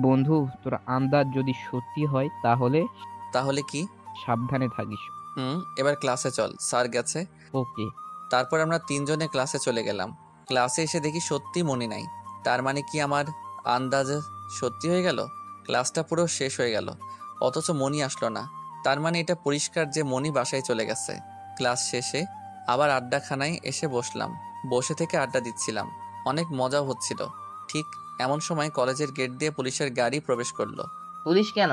বন্ধু, তোর আন্দাজ যদি সত্যি হয় তাহলে তাহলে কি? সাবধানে থাকিস। এবার ক্লাসে চল, স্যার গেছে। ওকে। তারপর আমরা তিনজনে ক্লাসে চলে গেলাম। ক্লাসে এসে দেখি সত্যি মনি নাই। তার মানে কি আমার আন্দাজ সত্যি হয়ে গেল? ক্লাসটা পুরো শেষ হয়ে গেল, অথচ মনি আসলো না। তার মানে এটা পরিষ্কার যে মনি বাসায় চলে গেছে। ক্লাস শেষে আবার আড্ডাখানায় এসে বসলাম। বসে থেকে আড্ডা দিচ্ছিলাম, অনেক মজাও হচ্ছিল। ঠিক এমন সময় কলেজের গেট দিয়ে পুলিশের গাড়ি প্রবেশ করলো। পুলিশ কেন?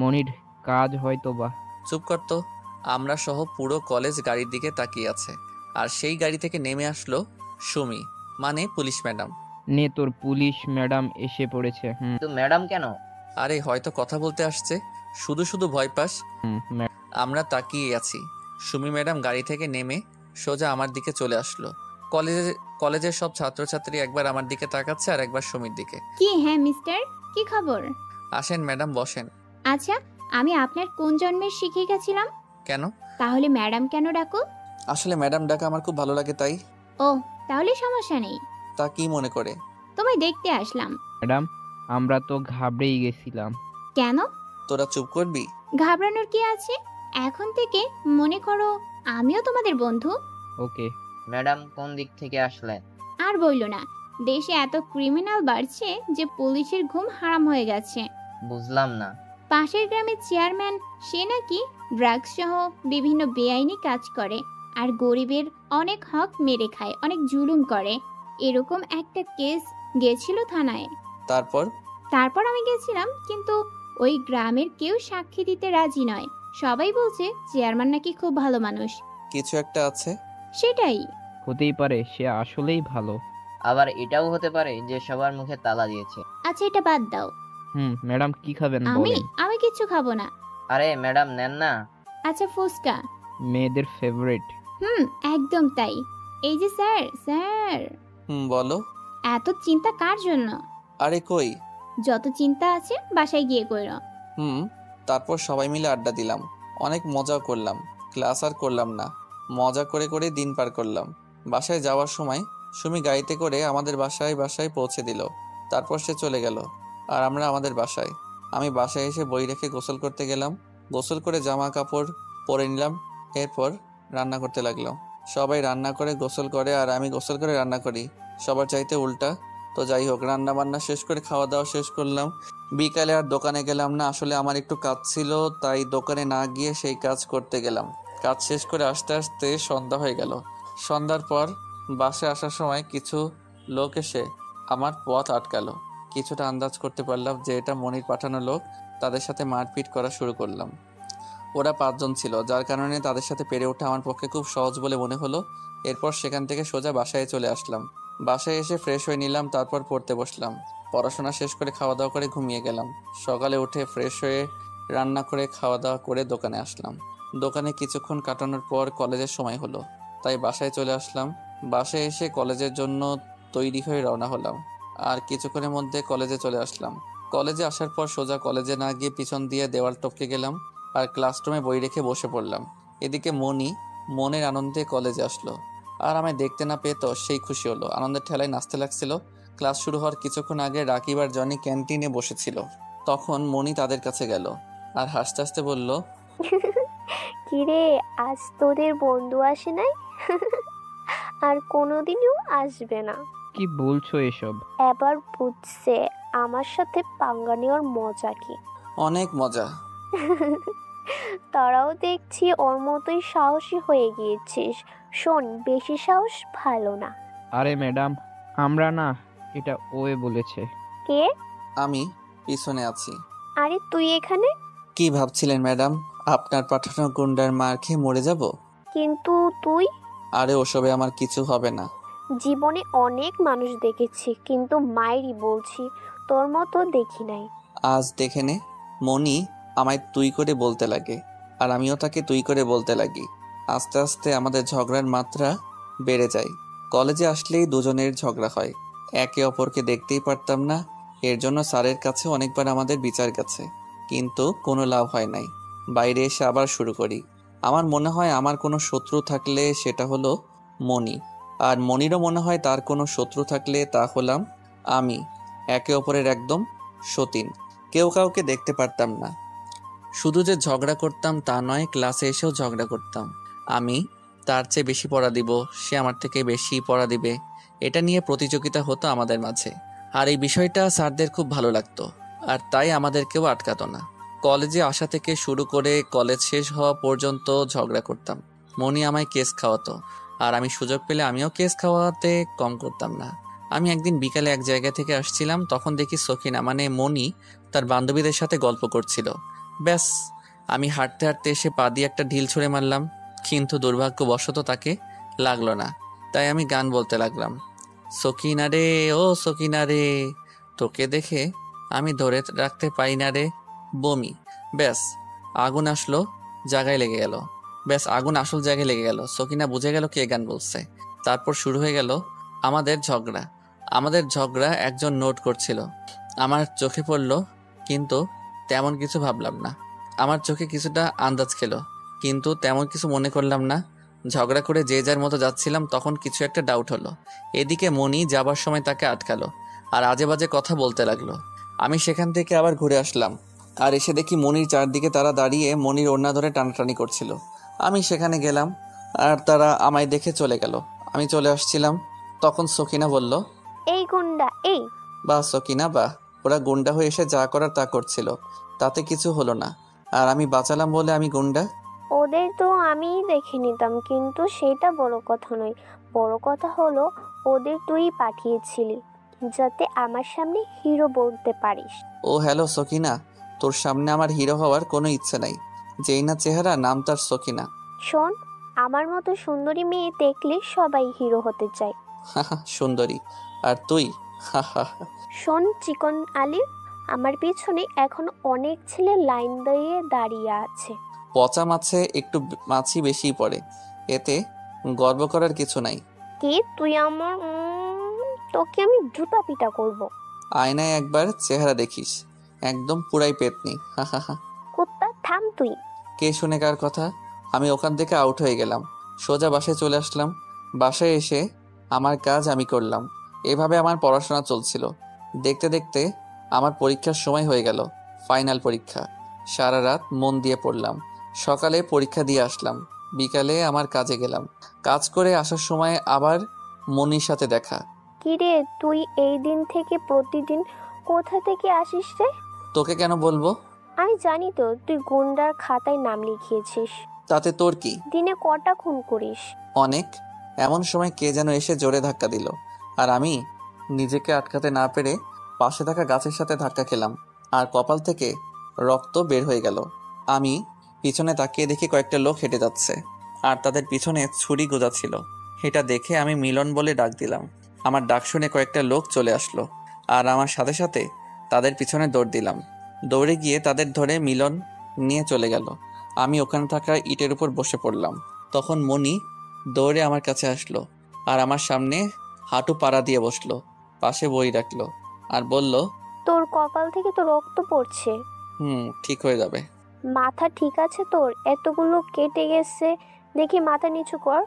মনির কাজ হয়তো বা। চুপ করতো। আমরা সহ পুরো কলেজ গাড়ির দিকে তাকিয়ে আছে। আর সেই গাড়ি থেকে নেমে আসলো সুমি, মানে পুলিশ ম্যাডাম। নে, তোর পুলিশ ম্যাডাম এসে পড়েছে। তো ম্যাডাম কেন? আরে হয়তো কথা বলতে আসছে, শুধু শুধু ভয় পাস। ম্যাডাম। আমরা তাকিয়ে আছি। সুমি ম্যাডাম গাড়ি থেকে নেমে সোজা আমার দিকে চলে আসলো। কলেজের সব ছাত্রছাত্রী একবার আমার দিকে তাকাচ্ছে আর একবার সুমির দিকে। কি হ্যাঁ মিস্টার, কি খবর? আসেন ম্যাডাম, বসেন। আচ্ছা, আমি আপনার কোন জন্মের শিক্ষিকা ছিলাম? কেন? তাহলে ম্যাডাম কেন ডাকো? আসলে ম্যাডাম ডাকা আমার খুব ভালো লাগে, তাই। ও, তাহলে সমস্যা নেই। তা কি মনে করে? তোমায় দেখতে আসলাম। ম্যাডাম, আমরা তো ঘাবড়েই গেছিলাম। কেন? তোরা চুপ করবি। ঘাবড়ানোর কি আছে? এখন থেকে মনে করো আমিও তোমাদের বন্ধু। ওকে। ম্যাডাম কোন দিক থেকে আসলেন? আর বইলো না, দেশে এত ক্রিমিনাল বাড়ছে যে পুলিশের ঘুম হারাম হয়ে গেছে। বুঝলাম না। পাশের গ্রামের চেয়ারম্যান, সে নাকি ড্রাগস সহ বিভিন্ন বেআইনি কাজ করে আর গরিবের অনেক হক মেরে খায়, অনেক জুলুম করে। এরকম একটা কেস গেছিল থানায়। তারপর আমি গেছিলাম, কিন্তু ওই গ্রামের কেউ সাক্ষী দিতে রাজি নয়। সবাই বলছে চেয়ারম্যান নাকি খুব ভালো মানুষ। কিছু একটা আছে। সেটাই। হতেই পারে সে আসলেই ভালো। আবার এটাও হতে পারে যে সবার মুখে তালা দিয়েছে। আচ্ছা, এটা বাদ দাও। ম্যাডাম কি খাবেন আমি বলেন? আমি কিছু খাবো না। আরে ম্যাডাম নেন না। আচ্ছা, ফুচকা। মেয়েদের ফেভারিট। একদম তাই। এই যে স্যার, স্যার। বলো। এত চিন্তা কার জন্য? আরে কই, যত চিন্তা আছে বাসায় গিয়ে কইরো। তারপর সবাই মিলে আড্ডা দিলাম, অনেক মজা করলাম। ক্লাস আর করলাম না, মজা করে করে দিন পার করলাম। বাসায় যাওয়ার সময় সুমি গাড়িতে করে আমাদের বাসায় পৌঁছে দিল। তারপর সে চলে গেল আর আমরা আমাদের বাসায়। আমি বাসায় এসে বই রেখে গোসল করতে গেলাম। গোসল করে জামা কাপড় পরে নিলাম। এরপর রান্না করতে লাগলাম। সবাই রান্না করে গোসল করে আর আমি গোসল করে রান্না করি, সবার চাইতে উল্টা। তো যাই হোক, রান্না বান্না শেষ করে খাওয়া দাওয়া শেষ করলাম। বিকালে আর দোকানে গেলাম না, আসলে আমার একটু কাজ ছিল, তাই দোকানে না গিয়ে সেই কাজ করতে গেলাম। কাজ শেষ করে আস্তে আস্তে সন্ধ্যা হয়ে গেল। সন্ধ্যার পর বাসে আসার সময় কিছু লোক এসে আমার পথ আটকালো। কিছুটা আন্দাজ করতে পারলাম যে এটা মনির পাঠানো লোক। তাদের সাথে মারপিট করা শুরু করলাম। ওরা 5 জন ছিল, যার কারণে তাদের সাথে পেরে ওঠা আমার পক্ষে খুব সহজ বলে মনে হলো। এরপর সেখান থেকে সোজা বাসায় চলে আসলাম। বাসায় এসে ফ্রেশ হয়ে নিলাম, তারপর পড়তে বসলাম। পড়াশোনা শেষ করে খাওয়া দাওয়া করে ঘুমিয়ে গেলাম। সকালে উঠে ফ্রেশ হয়ে রান্না করে খাওয়া দাওয়া করে দোকানে আসলাম। দোকানে কিছুক্ষণ কাটানোর পর কলেজের সময় হলো, তাই বাসায় চলে আসলাম। বাসায় এসে কলেজের জন্য তৈরি হয়ে রওনা হলাম। আর কিছুক্ষণের মধ্যে কলেজে চলে আসলাম। কলেজে আসার পর সোজা কলেজে না গিয়ে পিছন দিয়ে দেওয়াল টপকে গেলাম আর ক্লাসরুমে বই রেখে বসে পড়লাম। এদিকে মনের আনন্দে কলেজে আসলো আর আমায় দেখতে না পেয়ে তো সেই খুশি হলো। আনন্দের ঠেলায় নাচতে লাগছিল। ক্লাস শুরু হওয়ার কিছুক্ষণ আগে রাকিব আর জনি ক্যান্টিনে বসেছিল। তখন মনি তাদের কাছে গেল আর হাসতে হাসতে বলল, কিরে, আজ তোদের বন্ধু আসে নাই? আর কোনোদিনও আসবে না। কি বলছো এসব? এবার বুঝছে আমার সাথে পাঙ্গা নেওয়ার মজা কি। অনেক মজা। তারাও দেখছি ওর মতোই সাহসী হয়ে গিয়েছিস। শোন, বেশি সাহস ভালো না। আরে ম্যাডাম, আমরা না, এটা ওয়ে বলেছে। কে? আমি পিছনে আছি। আরে তুই এখানে? কি ভাবছিলেন ম্যাডাম, আপনার পাঠানো গুন্ডার মার খেয়ে মরে যাব? কিন্তু তুই? আরে ওসবে আমার কিছু হবে না। জীবনে অনেক মানুষ দেখেছি, কিন্তু মায়েরই বলছি, তোর মতো দেখি নাই। আজ দেখে নে। মনি আমায় তুই করে বলতে লাগে আর আমিও তাকে তুই করে বলতে লাগি। আস্তে আস্তে আমাদের ঝগড়ার মাত্রা বেড়ে যায়। কলেজে আসলেই দুজনের ঝগড়া হয়, একে অপরকে দেখতেই পারতাম না। এর জন্য স্যারের কাছে অনেকবার আমাদের বিচার গেছে, কিন্তু কোনো লাভ হয় নাই। বাইরে এসে আবার শুরু করি। আমার মনে হয় আমার কোনো শত্রু থাকলে সেটা হলো মনি, আর মনিরও মনে হয় তার কোনো শত্রু থাকলে তা হলাম আমি। একে অপরের একদম সতীন। কেউ কাউকে দেখতে পারতাম না। শুধু যে ঝগড়া করতাম তা নয়, ক্লাসে এসেও ঝগড়া করতাম। আমি তার চেয়ে বেশি পড়া দিব, সে আমার থেকে বেশি পড়া দিবে, এটা নিয়ে প্রতিযোগিতা হতো আমাদের মাঝে। আর এই বিষয়টা স্যারদের খুব ভালো লাগতো, আর তাই আমাদেরকেও আটকাতো না। কলেজে আসা থেকে শুরু করে কলেজ শেষ হওয়া পর্যন্ত ঝগড়া করতাম। মনি আমায় কেস খাওয়াতো, আর আমি সুযোগ পেলে আমিও কেস খাওয়াতে কম করতাম না। আমি একদিন বিকালে এক জায়গা থেকে আসছিলাম, তখন দেখি সখিনা মানে মনি তার বান্ধবীদের সাথে গল্প করছিল। ব্যাস, আমি হাঁটতে হাঁটতে এসে পা দিয়ে একটা ঢিল ছুঁড়ে মারলাম, কিন্তু দুর্ভাগ্যবশত তাকে লাগলো না। তাই আমি গান বলতে লাগলাম, সখিনা রে ও সখিনা রে, তোকে দেখে আমি ধরে রাখতে পারি না রে, বমি। ব্যাস, আগুন আসলো জায়গায় লেগে গেল। আগুন আসল জায়গায় লেগে গেল। সখিনা বুঝে গেল কে গান বলছে। তারপর শুরু হয়ে গেল আমাদের ঝগড়া একজন নোট করছিল। আমার চোখে পড়ল, কিন্তু তেমন কিছু ভাবলাম না। আমার চোখে কিছুটা আন্দাজ খেলো, কিন্তু তেমন কিছু মনে করলাম না। ঝগড়া করে যে যার মতো যাচ্ছিলাম, তখন কিছু একটা ডাউট হলো। এদিকে মনি যাবার সময় তাকে আটকালো আর আজে বাজে কথা বলতে লাগলো। আমি সেখান থেকে আবার ঘুরে আসলাম, আর এসে দেখি মনির চারদিকে তারা দাঁড়িয়ে মনির ওড়না ধরে টানাটানি করছিল। আমি সেখানে গেলাম, আর তারা আমায় দেখে চলে গেল। আমি চলে আসছিলাম, তখন সখিনা বলল, এই গুন্ডা এই। বাহ সকিনা বাহ, ওরা গুন্ডা হয়ে এসে যা করার তা করছিল, তাতে কিছু হলো না। আর আমি বাঁচালাম বলে আমি গুন্ডা? ওদের তো আমিই দেখে নিতাম, কিন্তু সেটা বড় কথা নয়। বড় কথা হলো ওদের তুই পাঠিয়েছিলি যাতে আমার সামনে হিরো বলতে পারিস। ও হ্যালো সকিনা, তোর সামনে আমার হিরো হওয়ার কোনো ইচ্ছে নাই। যেই না চেহারা, নাম তার সকিনা। শোন, আমার মতো সুন্দরী মেয়ে দেখলে সবাই হিরো হতে চায়। সুন্দরী, আর তুই? হাহা। শোন চিকন আলী, আমার পিছনে এখন অনেক ছেলে লাইন দিয়ে দাঁড়িয়ে আছে। পচা মাছে একটু মাছি বেশি পড়ে, এতে গর্ব করার কিছু নাই। কি তুই আমার তোকে আমি জুতা পিটা করব। আয়নায় একবার চেহারা দেখিস, একদম পুরাই পেতনি। হাহা। কুত্তা থাম তুই। কে শুনে কার কথা? আমি ওখান থেকে আউট হয়ে গেলাম, সোজা বাসায় চলে আসলাম। বাসায় এসে আমার কাজ আমি করলাম। এভাবে আমার পড়াশোনা চলছিল। দেখতে দেখতে আমার পরীক্ষার সময় হয়ে গেল, ফাইনাল পরীক্ষা। সারা রাত মন দিয়ে পড়লাম। সকালে পরীক্ষা দিয়ে আসলাম, বিকালে আমার কাজে গেলাম। কাজ করে আসার সময় আবার মনির সাথে দেখা। কিরে তুই এই দিন থেকে প্রতিদিন কোথা থেকে আসিস রে? তোকে কেন বলবো? আমি জানি তো তুই গুন্ডার খাতায় নাম লিখিয়েছিস। তাতে তোর কি? দিনে কটা খুন করিস? অনেক। এমন সময় কে যেন এসে জোরে ধাক্কা দিল, আর আমি নিজেকে আটকাতে না পেরে পাশে থাকা গাছের সাথে ধাক্কা খেলাম, আর কপাল থেকে রক্ত বের হয়ে গেল। আমি পিছনে তাকিয়ে দেখি কয়েকটা লোক হেঁটে যাচ্ছে, আর তাদের পিছনে ছুরি গোজা ছিল। এটা দেখে আমি মিলন বলে ডাক দিলাম। আমার ডাক শুনে কয়েকটা লোক চলে আসলো, আর আমার সাথে সাথে তাদের পিছনে দৌড় দিলাম। দৌড়ে গিয়ে তাদের ধরে মিলন নিয়ে চলে গেল। আমি ওখানে থাকা ইটের উপর বসে পড়লাম। তখন মনি দৌড়ে আমার কাছে আসলো, আর আমার সামনে হাঁটু পাড়া দিয়ে বসলো, পাশে বই রাখলো, আর বলল, তোর কপাল থেকে তো রক্ত পড়ছে। ঠিক হয়ে যাবে। মাথা ঠিক আছে তোর? এতগুলো কেটে গেছে, দেখি মাথা নিচু কর।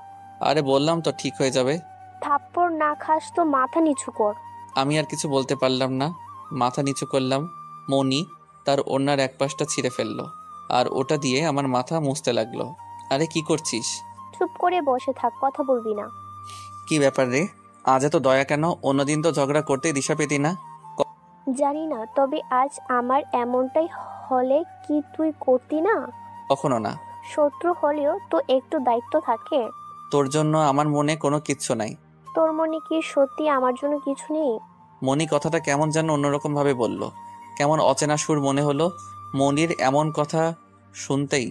আরে বললাম তো ঠিক হয়ে যাবে। থাপ্পড় না খাস তো মাথা নিচু কর। আমি আর কিছু বলতে পারলাম না, মাথা নিচু করলাম। মনি তার ওড়নার এক পাশটা ছিঁড়ে ফেললো, আর ওটা দিয়ে আমার মাথা মুছতে লাগলো। আরে কি করছিস? চুপ করে বসে থাক, কথা বলবি না। কি ব্যাপার রে, আজ এত দয়া কেন? অন্যদিন তো ঝগড়া করতে দিশা পেতি না। জানি না, তবে আজ আমার এমনটাই হলে কি তুই করতি না? কখনো না। শত্রু হলেও তো একটু দায়িত্ব থাকে। তোর জন্য আমার মনে কোনো কিচ্ছু নাই। তোর মনে কি সত্যি আমার জন্য কিছু নেই? মনি কথাটা কেমন যেন অন্যরকম ভাবে বলল, কেমন অচেনা সুর মনে হলো। মনির এমন কথা শুনতেই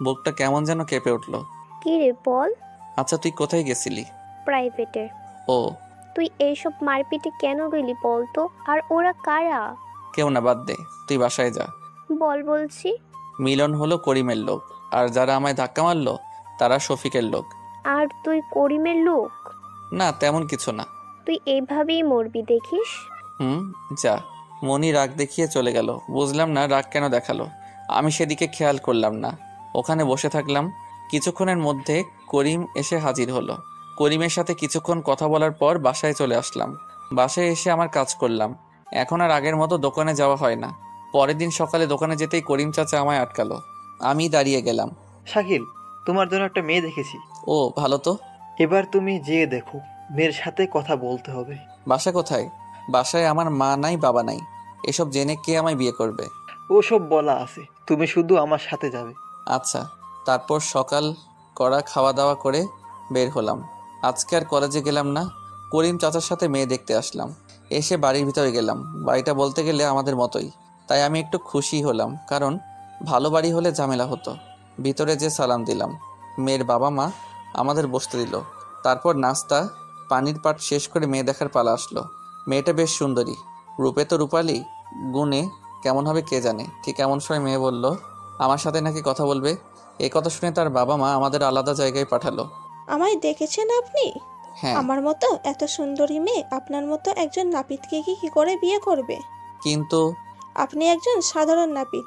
বুকটা কেমন যেন কেঁপে উঠল। কি রে বল। আচ্ছা তুই কোথায় গেছিলি? প্রাইভেটে। ও। তুই এইসব মারপিটে কেন গেলি বলতো? আর ওরা কারা? কেউ না, বাদ দে, তুই বাসায় যা। বল বলছি। মিলন হলো করিমের লোক, আর যারা আমায় ধাক্কা মারলো তারা শফিকের লোক। আর তুই করিমের লোক? না, তেমন কিছু না। তুই এইভাবেই মরবি দেখিস। যা। মনি রাগ দেখিয়ে চলে গেল। বুঝলাম না রাগ কেন দেখালো। আমি সেদিকে খেয়াল করলাম না, ওখানে বসে থাকলাম। কিছুক্ষণের মধ্যে করিম এসে হাজির হলো। করিমের সাথে কিছুক্ষণ কথা বলার পর বাসায় চলে আসলাম। বাসায় এসে আমার কাজ করলাম। এখন আর আগের মতো দোকানে যাওয়া হয় না। পরের দিন সকালে দোকানে যেতেই করিম চাচা আমায় আটকালো। আমি দাঁড়িয়ে গেলাম। শাকিল, তোমার জন্য একটা মেয়ে দেখেছি। ও ভালো তো। এবার তুমি যেয়ে দেখো, মেয়ের সাথে কথা বলতে হবে। বাসা কোথায়? বাসায় আমার মা নাই, বাবা নাই। এসব জেনে কে আমায় বিয়ে করবে? ওসব বলা আছে, তুমি শুধু আমার সাথে যাবে। আচ্ছা। তারপর সকাল করা খাওয়া দাওয়া করে বের হলাম। আজকে আর কলেজে গেলাম না। করিম চাচার সাথে মেয়ে দেখতে আসলাম। এসে বাড়ির ভিতরে গেলাম। বাড়িটা বলতে গেলে আমাদের মতোই, তাই আমি একটু খুশি হলাম, কারণ ভালো বাড়ি হলে ঝামেলা হতো। ভিতরে যে সালাম দিলাম, মেয়ের বাবা মা আমাদের বসতে দিল। তারপর নাস্তা পানির পাট শেষ করে মেয়ে দেখার পালা আসলো। মেয়েটা বেশ সুন্দরী, রূপে তো রূপালী, গুণে কেমন হবে কে জানে। ঠিক এমন সময় মেয়ে বলল আমার সাথে নাকি কথা বলবে। এই কথা শুনে তার বাবা মা আমাদের আলাদা জায়গায় পাঠালো। আমায় দেখেছেন আপনি? হ্যাঁ। আমার মতো এত সুন্দরী মেয়ে আপনার মতো একজন নাপিতকে কি করে বিয়ে করবে? কিন্তু আপনি একজন সাধারণ নাপিত।